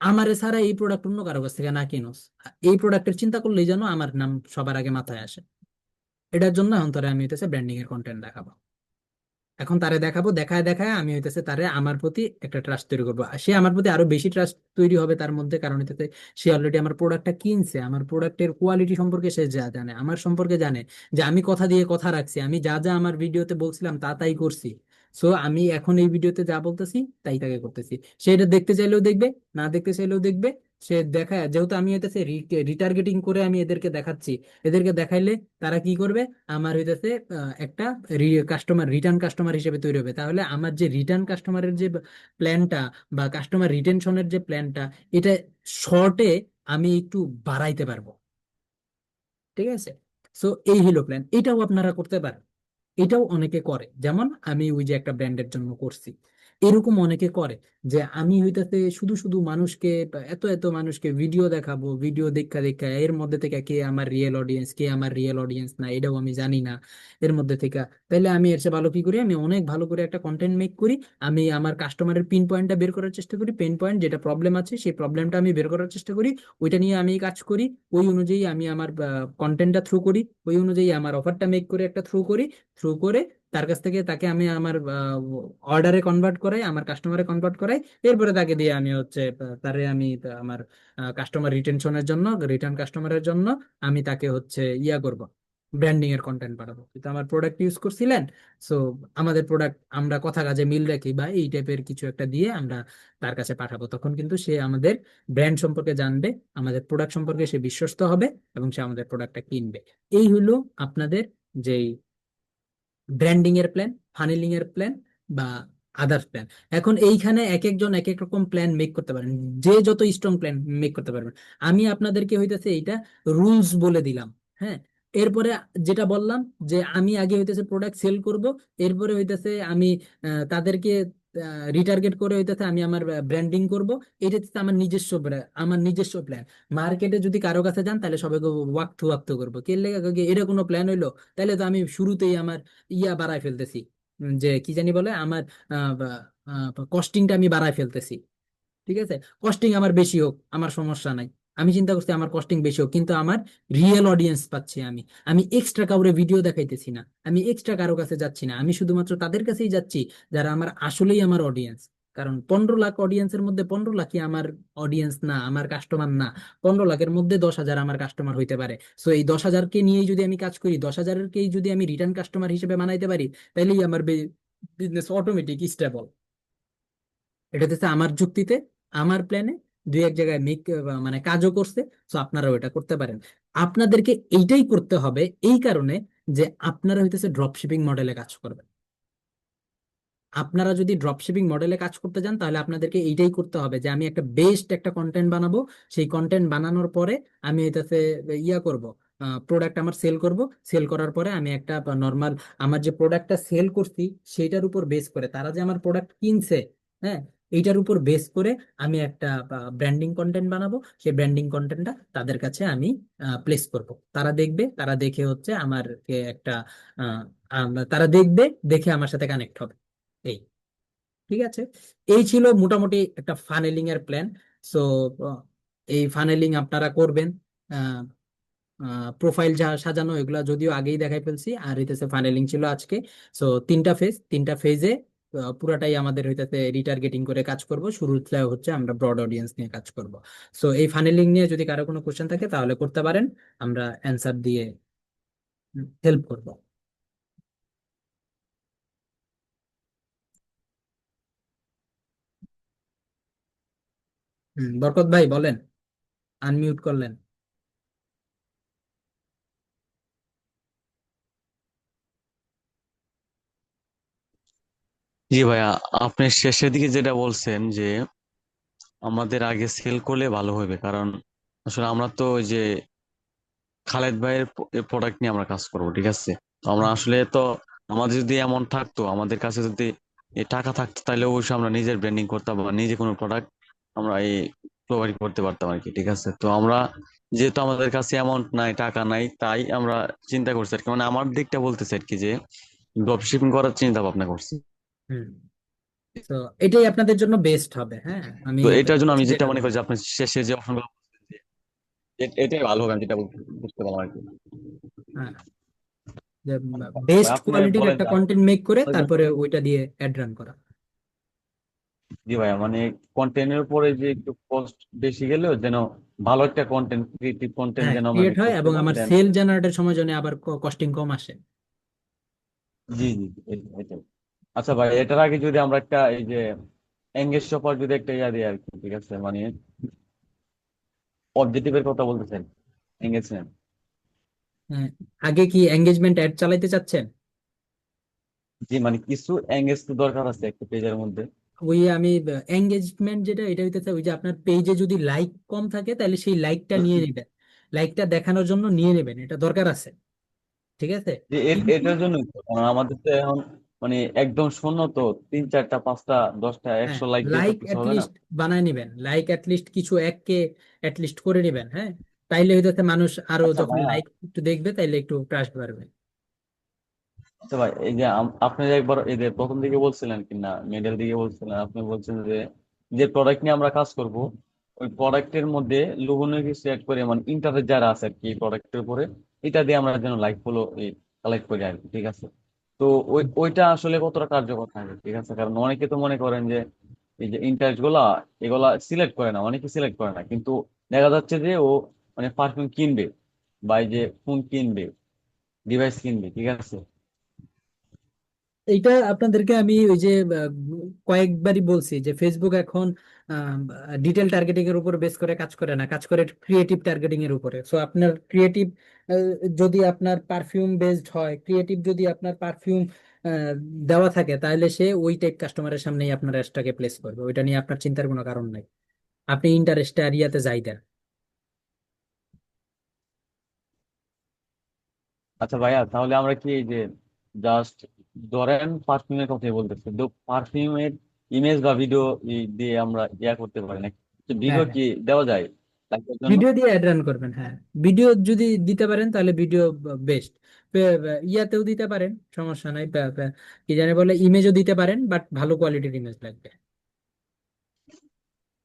[SPEAKER 1] আমারে ছাড়া এই প্রোডাক্ট অন্য কারো কাছ থেকে না কিনোস। এই প্রোডাক্টের চিন্তা করলেই যেন আমার নাম সবার আগে মাথায় আসে। এটার জন্য এখন তোরে আমি হইতেছে ব্র্যান্ডিং এর কন্টেন্ট দেখাবো। এখন তারে দেখাবো, দেখায় দেখায় আমি হইতেছে তারে আমার প্রতি একটা ট্রাস্ট তৈরি করবো, আর সে আমার প্রতি আরো বেশি ট্রাস্ট তৈরি হবে তার মধ্যে, কারণ হইতেছে সে অলরেডি আমার প্রোডাক্টটা কিনছে, আমার প্রোডাক্টের কোয়ালিটি সম্পর্কে সে যা জানে, আমার সম্পর্কে জানে, যে আমি কথা দিয়ে কথা রাখছি, আমি যা যা আমার ভিডিওতে বলছিলাম তা তাই করছি। সো আমি এখন এই ভিডিওতে যা বলতেছি তাই তাকে করতেছি। সে এটা দেখতে চাইলেও দেখবে, না দেখতে চাইলেও দেখবে। সে দেখায়, যেহেতু আমি হইতেছে রিটার্গেটিং করে আমি এদেরকে দেখাচ্ছি, এদেরকে দেখাইলে তারা কি করবে, আমার হইতেছে একটা কাস্টমার, রিটার্ন কাস্টমার হিসেবে তৈরি হবে। তাহলে আমার যে রিটার্ন কাস্টমারের যে প্ল্যানটা বা কাস্টমার রিটেনশনের যে প্ল্যানটা, এটা শর্টে আমি একটু বাড়াইতে পারবো। ঠিক আছে। সো এই হলো প্ল্যান, এটাও আপনারা করতে পারেন। এটাও অনেকে করে, যেমন আমি ওই যে একটা ব্র্যান্ডের জন্য করছি, এরকম অনেকে করে, যে আমি হইতাতে শুধু শুধু মানুষকে বা এত এত মানুষকে ভিডিও দেখাবো, ভিডিও দেখা দেখা এর মধ্যে থেকে কে আমার রিয়েল অডিয়েন্স, কে আমার রিয়েল অডিয়েন্স না, এটাও আমি জানি না এর মধ্যে থেকে। তাহলে আমি এর চেয়ে ভালো কি করি, আমি অনেক ভালো করে একটা কন্টেন্ট মেক করি, আমি আমার কাস্টমারের পিন পয়েন্টটা বের করার চেষ্টা করি, পেন পয়েন্ট যেটা প্রবলেম আছে সেই প্রবলেমটা আমি বের করার চেষ্টা করি, ওইটা নিয়ে আমি কাজ করি, ওই অনুযায়ী আমি আমার কন্টেন্টটা থ্রু করি, ওই অনুযায়ী আমার অফারটা মেক করে একটা থ্রু করি, থ্রু করে তার কাছ থেকে তাকে আমি আমার অর্ডারে কনভার্ট করাই, আমার কাস্টমারে কনভার্ট করাই। এরপরে তাকে দিয়ে আমি হচ্ছে তারে আমি আমার কাস্টমার রিটেনশনের জন্য, রিটার্ন কাস্টমারের জন্য আমি তাকে হচ্ছে করব, ব্র্যান্ডিং এর কন্টেন্ট পাঠাবো, কিন্তু আমার প্রোডাক্ট ইউজ করছিলেন, সো আমাদের প্রোডাক্ট আমরা কথা কাজে মিল রাখি বা এই টাইপের কিছু একটা দিয়ে আমরা তার কাছে পাঠাবো। তখন কিন্তু সে আমাদের ব্র্যান্ড সম্পর্কে জানবে, আমাদের প্রোডাক্ট সম্পর্কে সে বিশ্বস্ত হবে, এবং সে আমাদের প্রোডাক্টটা কিনবে। এই হলো আপনাদের যেই ব্র্যান্ডিং এর প্ল্যান, ফানেলিং এর প্ল্যান বা আদার্স প্ল্যান। এখন এইখানে এক একজন এক এক রকম প্ল্যান মেক করতে পারেন, যে যত স্ট্রং প্ল্যান মেক করতে পারবেন। আমি আপনাদেরকে হইতেছে এইটা রুলস বলে দিলাম। হ্যাঁ, এরপরে যেটা বললাম, যে আমি আগে হইতেছে প্রোডাক্ট সেল করব, এরপরে হইতেছে আমি তাদেরকে রিটার্গেট করে হইতেছে আমি আমার ব্র্যান্ডিং করব। এটা হচ্ছে আমার নিজস্ব আমার নিজস্ব প্ল্যান। মার্কেটে যদি কারো কাছে যান, তাহলে সবাইকে ওয়াক্ত ওয়াক্ত করবো, কে লেগে এটা কোনো প্ল্যান হইলো? তাহলে তো আমি শুরুতেই আমার বাড়ায় ফেলতেছি, যে কি জানি বলে আমার কস্টিংটা আমি বাড়ায় ফেলতেছি। ঠিক আছে, কস্টিং আমার বেশি হোক, আমার সমস্যা নাই, আমি চিন্তা করছি আমার কস্টিং বেশি হোক, কিন্তু আমার রিয়েল অডিয়েন্স পাচ্ছি আমি। আমি এক্সট্রা কাউরে ভিডিও দেখাইতেছি না, আমি এক্সট্রা কারো কাছে যাচ্ছি না, আমি শুধুমাত্র তাদের কাছেই যাচ্ছি যারা আমার আসলেই আমার অডিয়েন্স। কারণ 15 লাখ অডিয়েন্সের মধ্যে 15 লাখই আমার অডিয়েন্স না, আমার কাস্টমার না। 15 লাখের মধ্যে 10,000 আমার কাস্টমার হইতে পারে। সো এই 10,000কে নিয়েই যদি আমি কাজ করি, 10,000কেই যদি আমি রিটার্ন কাস্টমার হিসেবে বানাইতে পারি, তাহলেই আমার বিজনেস অটোমেটিক স্টেবল। এটা হচ্ছে আমার যুক্তিতে, আমার প্ল্যানে দুই এক জায়গায় মানে কাজও করছে। তো আপনারাও এটা করতে পারেন। আপনাদেরকে এইটাই করতে হবে এই কারণে, যে আপনারা হইতেছে ড্রপ শিপিং মডেলে কাজ করবেন। আপনারা যদি ড্রপ শিপিং মডেলে কাজ করতে যান, তাহলে আপনাদেরকে এইটাই করতে হবে, যে আমি একটা বেস্ট একটা কন্টেন্ট বানাবো, সেই কন্টেন্ট বানানোর পরে আমি এটাতে করব, প্রোডাক্ট আমার সেল করব, সেল করার পরে আমি একটা নর্মাল, আমার যে প্রোডাক্টটা সেল করছি সেইটার উপর বেস করে তারা যে আমার প্রোডাক্ট কিনছে, হ্যাঁ, এইটার উপর বেস করে আমি একটা ব্র্যান্ডিং কন্টেন্ট বানাবো। সেই ব্র্যান্ডিং কন্টেন্টটা তাদের কাছে আমি প্লেস করব, তারা দেখবে, তারা দেখে হচ্ছে আমার একটা তারা দেখবে, দেখে আমার সাথে কানেক্ট হবে। এই, ঠিক আছে। এই ছিল মোটামুটি একটা ফানেলিং এর প্ল্যান। সো এই ফানেলিং আপনারা করবেন। প্রোফাইল সাজানো এগুলা যদিও আগেই দেখাই ফেলছি, আর হইতেছে ফানেলিং ছিল আজকে। সো তিনটা ফেজে পুরাটাই আমাদের হইতেছে রিটার্গেটিং করে কাজ করব। শুরুতে হচ্ছে আমরা ব্রড অডিয়েন্স নিয়ে কাজ করব। সো এই ফানেলিং নিয়ে যদি কারো কোনো কোশ্চেন থাকে তাহলে করতে পারেন, আমরা অ্যান্সার দিয়ে হেল্প করব। বরকত ভাই বলেন, আনমিউট করলেন।
[SPEAKER 5] জি ভাইয়া, আপনি শেষের দিকে যেটা বলছেন যে আমাদের আগে সেল করলে ভালো হবে, কারণ আসলে আমরা তো ওই যে খালেদ ভাইয়ের প্রোডাক্ট নিয়ে আমরা কাজ করবো, ঠিক আছে? তো আমরা আসলে তো আমাদের যদি এমন থাকতো, আমাদের কাছে যদি এই টাকা থাকতো, তাহলে অবশ্যই আমরা নিজের ব্র্যান্ডিং করতাম বা নিজে কোনো প্রোডাক্ট আমরা এই প্রোভাইড করতে পারতাম আর কি, ঠিক আছে? তো আমরা যেহেতু আমাদের কাছে অ্যামাউন্ট নাই, টাকা নাই, তাই আমরা চিন্তা করছি আর কি, মানে আমার দিকটা বলতেছে আর কি, যে ড্রপ শিপিং করার চিন্তা ভাবনা করছি।
[SPEAKER 1] হুম। তো এটাই আপনাদের জন্য বেস্ট হবে। হ্যাঁ, আমি
[SPEAKER 5] তো এটার জন্য আমি যেটা
[SPEAKER 1] যেটা
[SPEAKER 5] মনে করি
[SPEAKER 1] বলবো।
[SPEAKER 5] যে আপনি শেষে যে অপশনগুলো বলছেন যে এটাই ভালো হবে, আমি যেটা বুঝতে পারলাম আর কি।
[SPEAKER 1] হ্যাঁ, যে
[SPEAKER 5] ভাই,
[SPEAKER 1] বেস্ট
[SPEAKER 5] আপনি
[SPEAKER 1] কোয়ালিটির
[SPEAKER 5] বলেন
[SPEAKER 1] একটা
[SPEAKER 5] যে
[SPEAKER 1] কন্টেন্ট মেক করে
[SPEAKER 5] আমাদের
[SPEAKER 1] তারপরে
[SPEAKER 5] জন্য-
[SPEAKER 1] ওইটা দিয়ে অ্যাড রান করা।
[SPEAKER 5] জি ভাইয়া, মানে কন্টেন্টের উপরে যে একটু কস্ট বেশি গেলেও যেন ভালো একটা কন্টেন্ট, ক্রিয়েটিভ কন্টেন্ট
[SPEAKER 1] হ্যাঁ,
[SPEAKER 5] যেন আমরা
[SPEAKER 1] ক্রিয়েট
[SPEAKER 5] মেক
[SPEAKER 1] হয়
[SPEAKER 5] করতে
[SPEAKER 1] এবং
[SPEAKER 5] পারি
[SPEAKER 1] আমার
[SPEAKER 5] দেন।
[SPEAKER 1] সেল জেনারেটের সময় যেন আবার কস্টিং কম আসে।
[SPEAKER 5] জি জি জি, এটাই। আচ্ছা ভাই, এটার আগে যদি আমরা একটা এই যে এঙ্গেজ শপার যদি একটা ইয়া দিই আর কি, ঠিক আছে? মানে অবজেক্টিভের কথা বলতেছেন, এঙ্গেজমেন্ট।
[SPEAKER 1] হ্যাঁ, আগে কি এঙ্গেজমেন্ট অ্যাড চালাইতে চাচ্ছেন?
[SPEAKER 5] জি, মানে কিছু এঙ্গেজ তো দরকার আছে একটা পেজের মধ্যে।
[SPEAKER 1] ওই আমি এঙ্গেজমেন্ট যেটা এটা হইতেছে ওই যে আপনার পেজে যদি লাইক কম থাকে তাহলে সেই লাইকটা নিয়ে নেবেন, লাইকটা দেখানোর জন্য নিয়ে নেবেন, এটা দরকার আছে। ঠিক আছে,
[SPEAKER 5] যে
[SPEAKER 1] কিন্তু
[SPEAKER 5] এটার জন্যই তো, কারণ আমাদের তো এখন মানে একদম শূন্য তো, 3 4টা 5টা 10টা
[SPEAKER 1] হ্যাঁ,
[SPEAKER 5] 100 লাইক দিয়ে তো
[SPEAKER 1] লাইক
[SPEAKER 5] কিছু হবে না।
[SPEAKER 1] অ্যাটলিস্ট বানায় নিবেন, লাইক অ্যাটলিস্ট কিছু এককে অ্যাটলিস্ট করে নিবেন। হ্যাঁ, তাইলে হইতেছে মানুষ আরো
[SPEAKER 5] আচ্ছা
[SPEAKER 1] যখন
[SPEAKER 5] ভাইয়া,
[SPEAKER 1] লাইক একটু দেখবে তাইলে একটু ট্রাস্ট বাড়বে।
[SPEAKER 5] আচ্ছা ভাই, এই যে আপনি যে একবার এই যে প্রথম দিকে বলছিলেন কিনা মিডল দিকে বলছিলেন, আপনি বলছেন যে যে প্রোডাক্ট নিয়ে আমরা কাজ করব, ওই প্রোডাক্টের মধ্যে লোভনীয় কিছু অ্যাড করে, মানে ইন্টারেস্ট যারা আছে আর কি প্রোডাক্টের উপরে, এটা দিয়ে আমরা যেন লাইক ফলো কালেক্ট করি আর কি, ঠিক আছে? তো ওইটা আসলে কতটা কার্যকর থাকে, ঠিক আছে? কারণ অনেকে তো মনে করেন যে এই যে ইন্টারেস্ট গুলা এগুলা সিলেক্ট করে না, অনেকে সিলেক্ট করে না, কিন্তু দেখা যাচ্ছে যে ও মানে পারফিউম কিনবে বা এই যে ফোন কিনবে, ডিভাইস কিনবে, ঠিক আছে?
[SPEAKER 1] এইটা আপনাদেরকে আমি ওই যে কয়েকবারই বলছি যে ফেসবুক এখন ডিটেল টার্গেটিং এর উপর বেস করে কাজ করে না, কাজ করে ক্রিয়েটিভ টার্গেটিং এর উপরে। সো আপনার ক্রিয়েটিভ যদি আপনার পারফিউম বেসড হয়, ক্রিয়েটিভ যদি আপনার পারফিউম দেওয়া থাকে, তাহলে সে ওই টাইপ কাস্টমারের সামনেই আপনার অ্যাডটাকে প্লেস করবে। ওইটা নিয়ে আপনার চিন্তার কোনো কারণ নাই, আপনি ইন্টারেস্ট এরিয়াতে যাই দেন।
[SPEAKER 5] আচ্ছা ভাইয়া, তাহলে আমরা কি এই যে জাস্ট ধরেন পারফিউমের কথাই বলতেছি, তো পারফিউমের ইমেজ বা ভিডিও দিয়ে আমরা ইয়া করতে পারি না?
[SPEAKER 1] হ্যাঁ,
[SPEAKER 5] ভিডিও কি দেওয়া যায় লাইকের জন্য?
[SPEAKER 1] ভিডিও দিয়ে অ্যাড রান করবেন। হ্যাঁ, ভিডিও যদি দিতে পারেন তাহলে ভিডিও বেস্ট। ইয়াতেও দিতে পারেন, সমস্যা নাই। কি জানি বলে, ইমেজও দিতে পারেন, বাট ভালো কোয়ালিটির ইমেজ লাগবে।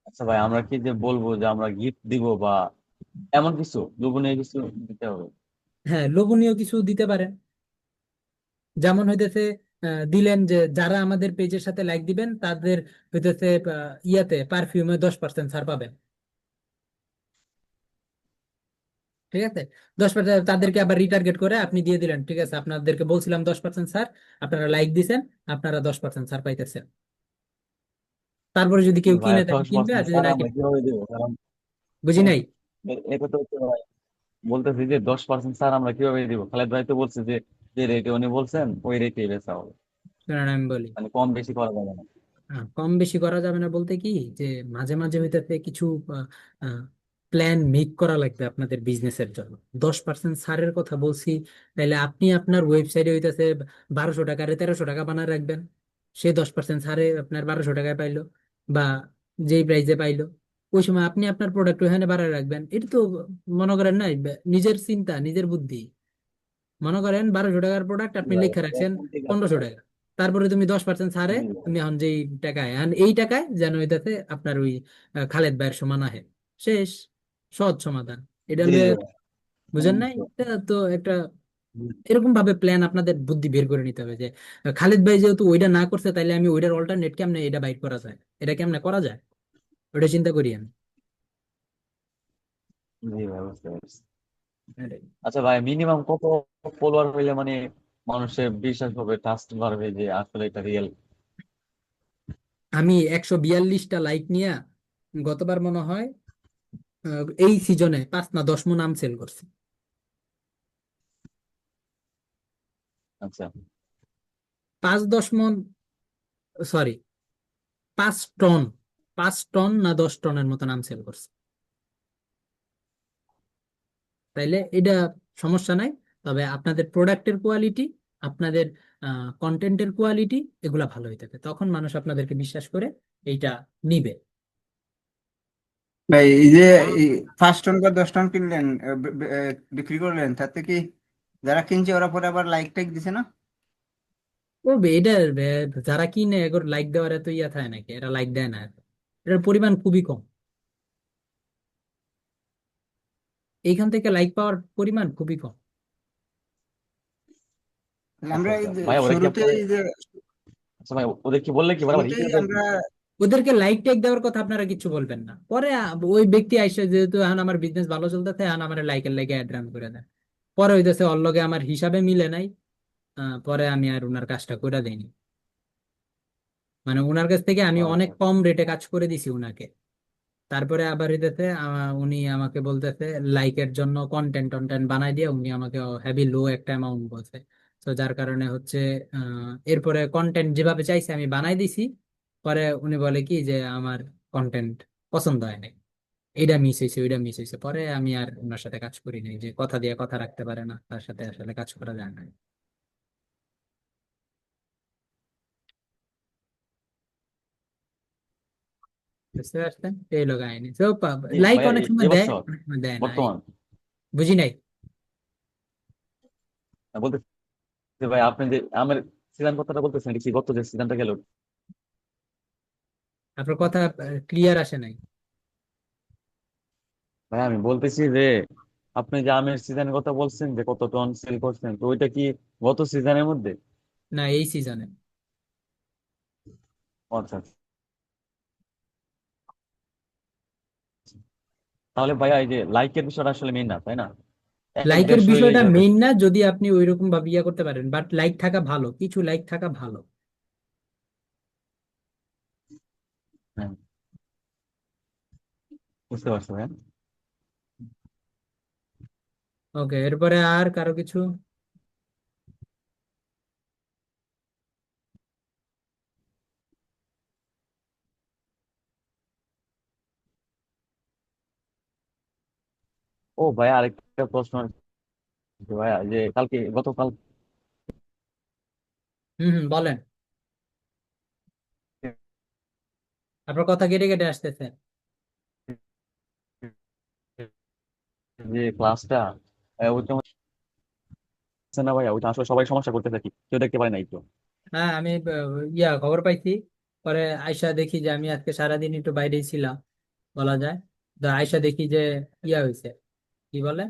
[SPEAKER 5] আচ্ছা ভাই, আমরা কি যে বলবো যে আমরা গিফট দিব বা এমন কিছু লোভনীয় কিছু দিতে হবে?
[SPEAKER 1] হ্যাঁ, লোভনীয় কিছু দিতে পারেন। যেমন হইতেছে দিলেন যে যারা আমাদের পেজের সাথে লাইক দিবেন তাদের হইতেছে ইয়াতে পারফিউমে 10% ছাড় পাবেন। ঠিক আছে, 10% তাদেরকে আবার রিটার্গেট করে আপনি দিয়ে দিলেন, ঠিক আছে আপনাদেরকে বলছিলাম 10% ছাড়, আপনারা লাইক দিছেন, আপনারা 10% ছাড় পাইতেছেন। তারপরে যদি কেউ
[SPEAKER 5] ভাইয়া,
[SPEAKER 1] কিনে তাহলে কিনবে,
[SPEAKER 5] 10%
[SPEAKER 1] আর যদি
[SPEAKER 5] স্যার
[SPEAKER 1] না
[SPEAKER 5] আমরা
[SPEAKER 1] কিনে,
[SPEAKER 5] কিভাবে দেবো? কারণ
[SPEAKER 1] বুঝি নাই।
[SPEAKER 5] এটা তো হচ্ছে ভাই, বলতেছি যে 10% স্যার আমরা কিভাবে দিব? খালেদ ভাই তো বলছে যে যে রেটে উনি বলছেন ওই রেটে বেচা হবে,
[SPEAKER 1] শুনেন আমি বলি,
[SPEAKER 5] মানে কম বেশি করা যাবে না।
[SPEAKER 1] কম বেশি করা যাবে না বলতে কি, যে মাঝে মাঝে হইতেছে কিছু প্ল্যান মেক করা লাগবে আপনাদের বিজনেসের জন্য। 10% ছাড়ের কথা বলছি, তাহলে আপনি আপনার ওয়েবসাইটে হইতেছে 1200 টাকার 1300 টাকা বানায় রাখবেন। সে 10% ছাড়ে আপনার 1200 টাকায় পাইলো, বা যেই প্রাইসে পাইলো, ওই সময় আপনি আপনার প্রোডাক্ট ওখানে বাড়ায় রাখবেন। এটা তো মনে করেন নাই নিজের চিন্তা, নিজের বুদ্ধি। মনে করেন 1200 টাকার প্রোডাক্ট
[SPEAKER 5] জি
[SPEAKER 1] আপনি
[SPEAKER 5] ভাই,
[SPEAKER 1] লিখে রাখছেন
[SPEAKER 5] এখন ঠিক আছে
[SPEAKER 1] 1500 টাকা,
[SPEAKER 5] ভাই।
[SPEAKER 1] তারপরে তুমি 10% ছাড়ে
[SPEAKER 5] জি ভাই।
[SPEAKER 1] তুমি এখন যেই টাকায় আন, এই টাকায় যেন এটাতে আপনার ওই খালেদ ভাইয়ের সমান আহে। শেষ, সহজ সমাধান। এটা
[SPEAKER 5] জি
[SPEAKER 1] হলে
[SPEAKER 5] জি ভাই।
[SPEAKER 1] বুঝেন নাই? এটা তো একটা এরকম ভাবে প্ল্যান আপনাদের বুদ্ধি বের করে নিতে হবে যে খালিদ ভাই যেহেতু ওইটা না করছে, তাইলে আমি ওইটার অল্টারনেট কেমনে এটা বাইর করা যায়, এটা কেমনে করা যায়, ওটা চিন্তা করি আমি।
[SPEAKER 5] জি ভাই, বুঝতে পারছি।
[SPEAKER 1] এটাই।
[SPEAKER 5] আচ্ছা ভাই, মিনিমাম কত ফলোয়ার হইলে মানে মানুষের বিশ্বাস হবে, ট্রাস্ট বাড়বে যে আসলে এটা রিয়েল?
[SPEAKER 1] আমি 142টা লাইক নিয়ে গতবার মনে হয় এই সিজনে 5 না 10 মণ আম সেল করছি।
[SPEAKER 5] আচ্ছা।
[SPEAKER 1] 5-10 মণ, সরি, 5 টন, 5 টন না 10 টনের মতন আম সেল করছি। তাইলে এটা সমস্যা নাই। তবে আপনাদের প্রোডাক্টের কোয়ালিটি, আপনাদের কন্টেন্টের কোয়ালিটি, এগুলা ভালো হইতে হবে, তখন মানুষ আপনাদেরকে বিশ্বাস করে এইটা নিবে।
[SPEAKER 2] ভাই এই যে 5 টন বা 10 টন কিনলেন, বিক্রি করলেন, তাতে কি যারা কিনছে ওরা পরে আবার লাইক টাইক দিছে না?
[SPEAKER 1] করবে এটা। যারা কিনে এগুলো লাইক দেওয়ার এত ইয়া থাকে নাকি, এরা লাইক দেয় না। এটার পরিমাণ খুবই কম, এইখান থেকে লাইক পাওয়ার পরিমাণ খুবই কম।
[SPEAKER 2] তাহলে
[SPEAKER 5] আচ্ছা
[SPEAKER 2] আমরা এই
[SPEAKER 5] আচ্ছা
[SPEAKER 2] যে
[SPEAKER 5] ভাই, ওরা কি
[SPEAKER 2] শুরুতে
[SPEAKER 5] আপনার,
[SPEAKER 2] এই যে
[SPEAKER 5] আচ্ছা ভাই ওদের কি বললে কি বলে আবার
[SPEAKER 2] শুরুতেই
[SPEAKER 5] রিপিট দেয় কি?
[SPEAKER 2] আমরা
[SPEAKER 1] ওদেরকে লাইক টেক দেওয়ার কথা আপনারা কিছু বলবেন না, পরে ওই ব্যক্তি আইসে যেহেতু এখন আমার বিজনেস ভালো চলতেছে, এখন আমার লাইকের লাইকে অ্যাড রান করে দেয়, পরে হইতেছে ওর লগে আমার হিসাবে মিলে নাই। পরে আমি আর উনার কাজটা করে দেইনি। মানে উনার কাছ থেকে আমি
[SPEAKER 5] ও
[SPEAKER 1] অনেক
[SPEAKER 5] আচ্ছা।
[SPEAKER 1] কম রেটে কাজ করে দিছি উনাকে। তারপরে আবার হইতেছে উনি আমাকে বলতেছে লাইকের জন্য কন্টেন্ট টন্টেন্ট বানাই দিয়ে উনি আমাকে হেভি লো একটা অ্যামাউন্ট বলছে। তো যার কারণে হচ্ছে এরপরে কন্টেন্ট যেভাবে চাইছে আমি বানাই দিছি। পরে উনি বলে কি যে আমার কন্টেন্ট পছন্দ হয় নাই, এইটা মিস হয়েছে ওইটা মিস হয়েছে, পরে আমি আর ওনার সাথে কাজ করি নাই। যে কথা দিয়ে কথা রাখতে পারে না, তার সাথে আসলে কাজ করা যায় না। বুঝতে পারছেন? এই লোক আইনি তো
[SPEAKER 5] জি
[SPEAKER 1] লাইক
[SPEAKER 5] ভাইয়া,
[SPEAKER 1] অনেক সময় দেয়,
[SPEAKER 5] এবছর
[SPEAKER 1] অনেক সময় দেয় না, এই
[SPEAKER 5] বর্তমান
[SPEAKER 1] বুঝি নাই।
[SPEAKER 5] বলতেছি ভাই, আপনি যে আমার সিজন কথাটা বলতেছেন, এটা কি গত যে সিজনটা গেল?
[SPEAKER 1] আপনার কথা ক্লিয়ার আসে নাই।
[SPEAKER 5] ভাই আমি বলতেছি যে আপনি যে আমের সিজনের কথা বলছেন যে কত টন সেল করছেন, তো ওইটা কি গত সিজনের মধ্যে?
[SPEAKER 1] না, এই সিজনে।
[SPEAKER 5] আচ্ছা আচ্ছা। তাহলে ভাইয়া এই যে লাইকের বিষয়টা আসলে মেইন না, তাই না? এক
[SPEAKER 1] লাইকের
[SPEAKER 5] দেড়শো হইলেই
[SPEAKER 1] বিষয়টা মেইন
[SPEAKER 5] যথেষ্ট।
[SPEAKER 1] না, যদি আপনি ওইরকম ভাবে ইয়া করতে পারেন, বাট লাইক থাকা ভালো, কিছু লাইক থাকা ভালো।
[SPEAKER 5] হ্যাঁ, বুঝতে পারছো ভাইয়া।
[SPEAKER 1] ওকে, এরপরে আর কারো কিছু?
[SPEAKER 5] ও ভাইয়া, আরেকটা প্রশ্ন আছে ভাইয়া, যে কালকে গতকাল
[SPEAKER 1] হুম হুম, বলেন। আপনার কথা কেটে কেটে আসতেছে।
[SPEAKER 5] যে ক্লাসটা ওইটা হচ্ছে না ভাইয়া, ওইটা আসলে সবাই সমস্যা করতে থাকি, কেউ দেখতে পারে নাই তো।
[SPEAKER 1] হ্যাঁ, আমি ইয়া খবর পাইছি। পরে আয়সা দেখি যে আমি আজকে সারাদিন একটু বাইরেই ছিলাম বলা যায়। তো আয়সা দেখি যে ইয়া হয়েছে, কি বলে,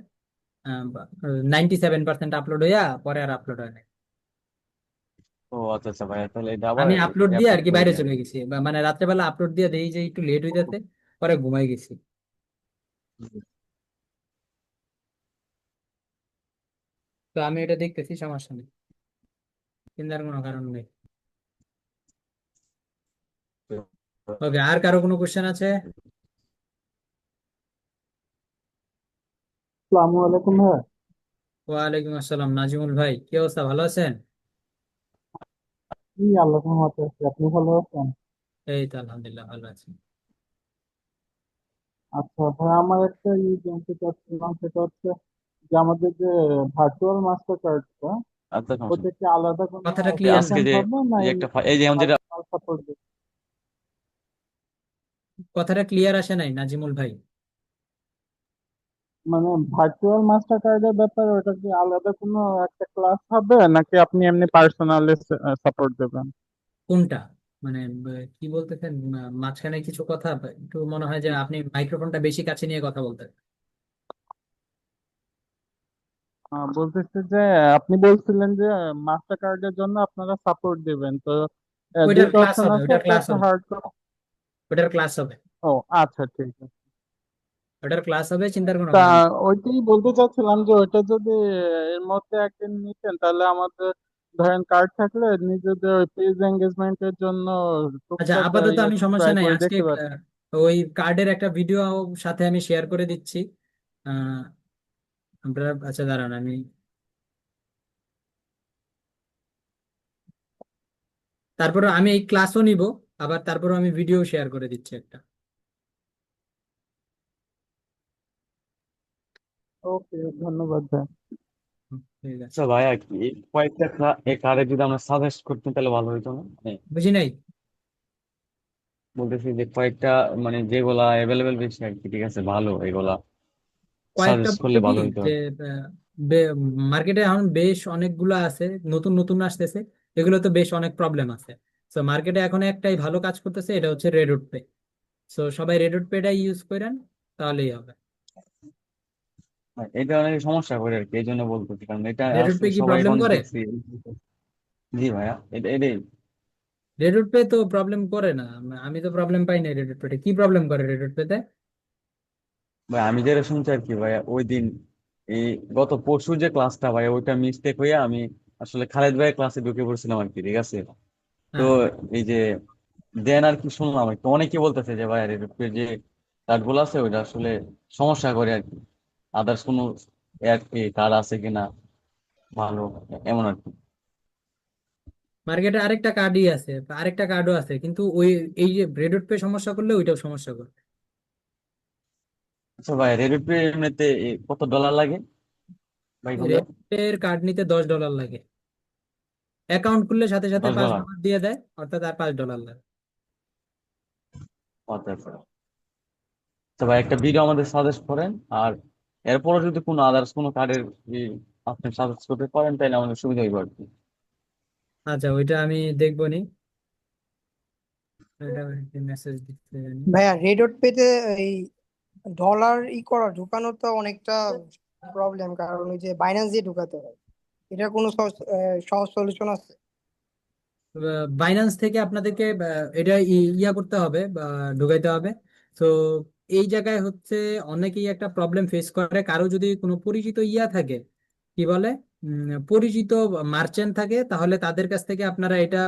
[SPEAKER 1] 97% আপলোড হইয়া পরে আর আপলোড হয় নাই।
[SPEAKER 5] ও আচ্ছা আচ্ছা ভাইয়া, তাহলে এটা আবার
[SPEAKER 1] আমি আপলোড দিয়ে আর
[SPEAKER 5] অ্যাপ্রুভ
[SPEAKER 1] কি
[SPEAKER 5] করে
[SPEAKER 1] বাইরে
[SPEAKER 5] দেন।
[SPEAKER 1] চলে গেছি, মানে রাত্রেবেলা আপলোড দিয়ে দেখি যে একটু লেট হইতেছে, পরে ঘুমাই গেছি। তো আমি এটা দেখতেছি, সমস্যা নেই, চিন্তার কোনো কারণ নেই। ওকে, আর কারো কোনো কোশ্চেন আছে?
[SPEAKER 3] আসসালামু আলাইকুম ভাইয়া।
[SPEAKER 1] ওয়ালাইকুম আসসালাম, নাজিমুল ভাই, কি অবস্থা, ভালো আছেন?
[SPEAKER 3] জি, আল্লাহ রহমতে আছি, আপনি ভালো আছেন?
[SPEAKER 1] এই তো আলহামদুলিল্লাহ ভালো আছি।
[SPEAKER 3] আচ্ছা ভাই, আমার একটা জানতে চাচ্ছিলাম, সেটা হচ্ছে যে আমাদের যে ভার্চুয়াল মাস্টার কার্ডটা,
[SPEAKER 5] আচ্ছা, সমস্যা
[SPEAKER 3] ওটা
[SPEAKER 5] নেই।
[SPEAKER 3] কি আলাদা কোনো
[SPEAKER 1] কথাটা
[SPEAKER 5] এই
[SPEAKER 1] ক্লিয়ার না,
[SPEAKER 5] আজকে
[SPEAKER 3] অ্যাপ্লিকেশন
[SPEAKER 5] যে
[SPEAKER 3] হবে না
[SPEAKER 5] এই
[SPEAKER 3] এই
[SPEAKER 5] একটা এই যেমন যেটা,
[SPEAKER 3] পার্সোনাল সাপোর্ট?
[SPEAKER 1] কথাটা ক্লিয়ার আসে নাই নাজিমুল ভাই।
[SPEAKER 3] মানে ভার্চুয়াল মাস্টার কার্ডের ব্যাপারে ওটা কি আলাদা কোনো একটা ক্লাস হবে নাকি আপনি এমনি পার্সোনালি সাপোর্ট দেবেন?
[SPEAKER 1] কোনটা, মানে কি বলতেছেন, মাঝখানে কিছু কথা একটু মনে হয় যে আপনি মাইক্রোফোনটা বেশি কাছে নিয়ে কথা বলতেন।
[SPEAKER 3] বলতেছি যে আপনি বলছিলেন যে মাস্টার কার্ডের জন্য আপনারা সাপোর্ট দিবেন, তো
[SPEAKER 1] ওইটার
[SPEAKER 3] দুইটা
[SPEAKER 1] ক্লাস
[SPEAKER 3] অপশন
[SPEAKER 1] হবে,
[SPEAKER 3] আছে,
[SPEAKER 1] ওইটার
[SPEAKER 3] একটা
[SPEAKER 1] ক্লাস
[SPEAKER 3] হচ্ছে
[SPEAKER 1] হবে,
[SPEAKER 3] হার্ড।
[SPEAKER 1] ওইটার ক্লাস হবে,
[SPEAKER 3] ও আচ্ছা, ঠিক আছে।
[SPEAKER 1] ওইটার ক্লাস হবে, চিন্তার কোনো
[SPEAKER 3] তা
[SPEAKER 1] কারণ নেই।
[SPEAKER 3] ওইটাই বলতে চাচ্ছিলাম যে ওইটা যদি এর মধ্যে একদিন নিতেন, তাহলে আমাদের ধরেন কার্ড থাকলে নিজেদের ওই পেজ এঙ্গেজমেন্টের জন্য
[SPEAKER 1] আচ্ছা,
[SPEAKER 3] টুকটাক
[SPEAKER 1] আপাতত
[SPEAKER 3] ইয়ে
[SPEAKER 1] আমি সমস্যা
[SPEAKER 3] ট্রাই
[SPEAKER 1] নাই,
[SPEAKER 3] করে
[SPEAKER 1] আজকে
[SPEAKER 3] দেখতে পারি।
[SPEAKER 1] ওই কার্ডের একটা ভিডিও সাথে আমি শেয়ার করে দিচ্ছি। আহ আপনারা, আচ্ছা দাঁড়ান, আমি তারপরে আমি এই ক্লাসও নিব, আবার তারপরে আমি ভিডিও শেয়ার করে দিচ্ছি একটা।
[SPEAKER 3] ওকে, ধন্যবাদ ভাই।
[SPEAKER 1] ঠিক আছে।
[SPEAKER 5] আচ্ছা ভাইয়া, কি এই কয়েকটা এই কার্ডে যদি আমরা সাজেস্ট করতেন তাহলে ভালো হতো না? মানে
[SPEAKER 1] বুঝি নাই।
[SPEAKER 5] বলতেছি যে কয়েকটা, মানে যেগুলা অ্যাভেলেবেল বেশি আর কি, ঠিক আছে, ভালো এগুলা
[SPEAKER 1] কয়েকটা
[SPEAKER 5] সাজেস্ট
[SPEAKER 1] বলতে
[SPEAKER 5] করলে
[SPEAKER 1] কি,
[SPEAKER 5] ভালো হতো
[SPEAKER 1] যে
[SPEAKER 5] আর কি।
[SPEAKER 1] মার্কেটে এখন বেশ অনেকগুলো আছে, নতুন নতুন আসতেছে, এগুলো তো বেশ অনেক প্রবলেম আছে। তো মার্কেটে এখন একটাই ভালো কাজ করতেছে, এটা হচ্ছে রেডউড পে। সো সবাই রেডউড পেটা ইউজ করেন, তাহলেই হবে।
[SPEAKER 5] এটা অনেক সমস্যা করে আর কি, এই জন্য বলতেছি, কারণ এটা
[SPEAKER 1] রেডউড পে
[SPEAKER 5] আসলে
[SPEAKER 1] কি
[SPEAKER 5] সবাই
[SPEAKER 1] প্রবলেম
[SPEAKER 5] এখন
[SPEAKER 1] করে?
[SPEAKER 5] দেখছি। জি ভাইয়া, এটাই।
[SPEAKER 1] রেডউড পে তো প্রবলেম করে না, আমি তো প্রবলেম পাই না রেডউড পেতে। কি প্রবলেম করে রেডউড পেতে?
[SPEAKER 5] ভাই আমি যেটা শুনছি আর কি ভাইয়া, ওই দিন এই গত পরশু যে ক্লাসটা ভাইয়া, ওইটা মিস্টেক হয়ে আমি আসলে খালেদ ভাইয়ের ক্লাসে ঢুকে পড়ছিলাম আর কি, ঠিক আছে। তো
[SPEAKER 1] হ্যাঁ,
[SPEAKER 5] এই যে দেন আর কি শুনলাম আর কি, অনেকে বলতেছে যে ভাইয়া রেডিফের যে কার্ডগুলো আছে ওইটা আসলে সমস্যা করে আর কি, আদার্স কোনো কার্ড আছে কিনা ভালো, এমন আর কি।
[SPEAKER 1] মার্কেটে আরেকটা কার্ডই আছে, আরেকটা কার্ডও আছে, কিন্তু ওই এই যে রেডউড পে সমস্যা করলে ওইটাও সমস্যা করবে।
[SPEAKER 5] আচ্ছা ভাই, রেডিফে এমনিতে কত ডলার লাগে ভাই খুলতে?
[SPEAKER 1] রেডউড পের কার্ড নিতে $10 লাগে। অ্যাকাউন্ট খুললে সাথে সাথে
[SPEAKER 5] 10
[SPEAKER 1] পাঁচ
[SPEAKER 5] ডলার
[SPEAKER 1] ডলার দিয়ে দেয়, অর্থাৎ আর $5 লাগে।
[SPEAKER 5] আচ্ছা আচ্ছা। তো ভাই একটা ভিডিও আমাদের সাজেস্ট করেন, আর এরপরও যদি কোনো আদার্স কোনো কার্ডের আপনি সাজেস্ট করতে পারেন তাহলে আমাদের সুবিধা হইব আর কি।
[SPEAKER 1] আচ্ছা, ওইটা আমি দেখবো নি, এটা মেসেজ দিতে জানি।
[SPEAKER 6] ভাইয়া রেডট পেতে এই ডলার করা ঢুকানো তো অনেকটা প্রবলেম, কারণ ওই যে বাইন্যান্স দিয়ে ঢুকাতে হয়। এটা কোনো সহজ সলিউশন আছে?
[SPEAKER 1] বাইন্যান্স থেকে আপনাদেরকে এটা ইয়া করতে হবে বা ঢুকাইতে হবে। তো এই জায়গায় হচ্ছে অনেকেই একটা প্রবলেম ফেস করে, কারো যদি কোনো পরিচিত ইয়া থাকে, কি বলে, পরিচিত মার্চেন্ট থাকে, তাহলে তাদের কাছ থেকে আপনারা এটা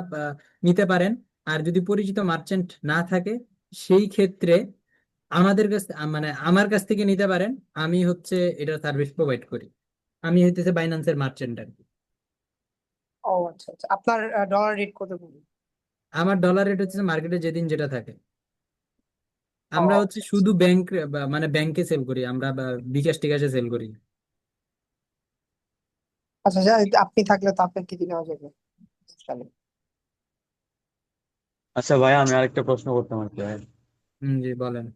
[SPEAKER 1] নিতে পারেন। আর যদি পরিচিত মার্চেন্ট না থাকে, সেই ক্ষেত্রে আমাদের কাছ মানে আমার কাছ থেকে নিতে পারেন। আমি হচ্ছে এটা সার্ভিস প্রোভাইড করি, আমি হইতেছে বাইন্যান্সের মার্চেন্ট আর কি।
[SPEAKER 6] ও আচ্ছা আচ্ছা, আপনার ডলার রেট কত করে?
[SPEAKER 1] আমার ডলার রেট হচ্ছে মার্কেটে যেদিন যেটা থাকে।
[SPEAKER 6] ও
[SPEAKER 1] আমরা হচ্ছে
[SPEAKER 6] আচ্ছা আচ্ছা।
[SPEAKER 1] শুধু ব্যাংক, মানে ব্যাংকে সেল করি আমরা, বা বিকাশ টিকাশে সেল করি।
[SPEAKER 6] আচ্ছা আপনি থাকলে তো আপনার কি নেওয়া যাবে? সমস্যা নেই।
[SPEAKER 5] আচ্ছা ভাই, আমি আরেকটা প্রশ্ন করতাম আর কি ভাই।
[SPEAKER 1] জি বলেন।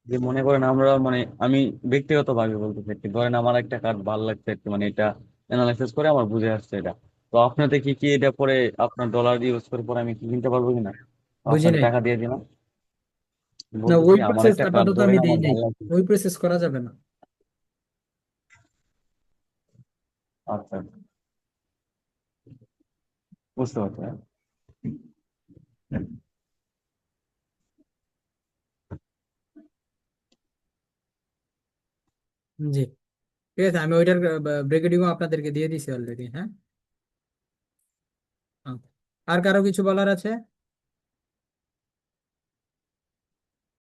[SPEAKER 5] যে মনে করেন আমরা, মানে আমি ব্যক্তিগত ভাবে বলতে চাই, ধরেন আমার একটা কার্ড ভালো লাগছে আর কি, মানে এটা অ্যানালাইসিস করে আমার বুঝে আসছে এটা, তো আপনাদের কি এটা পরে আপনার ডলার ইউজ করে পরে আমি কি কিনতে পারবো কিনা,
[SPEAKER 1] বুঝি
[SPEAKER 5] আপনাকে
[SPEAKER 1] নাই।
[SPEAKER 5] টাকা দিয়ে দিলাম?
[SPEAKER 1] না,
[SPEAKER 5] বলতেছি
[SPEAKER 1] ওই
[SPEAKER 5] আমার
[SPEAKER 1] প্রসেস
[SPEAKER 5] একটা কার্ড
[SPEAKER 1] আপাতত
[SPEAKER 5] ধরেন
[SPEAKER 1] আমি দেই
[SPEAKER 5] আমার
[SPEAKER 1] নাই,
[SPEAKER 5] ভালো লাগছে।
[SPEAKER 1] ওই প্রসেস করা যাবে না।
[SPEAKER 5] আচ্ছা, বুঝতে পারছি হ্যাঁ।
[SPEAKER 1] জি, ঠিক আছে, আমি ওইটার ব্রেকেটিংও আপনাদেরকে দিয়ে দিছি অলরেডি। হ্যাঁ, আচ্ছা। আর কারো কিছু বলার আছে?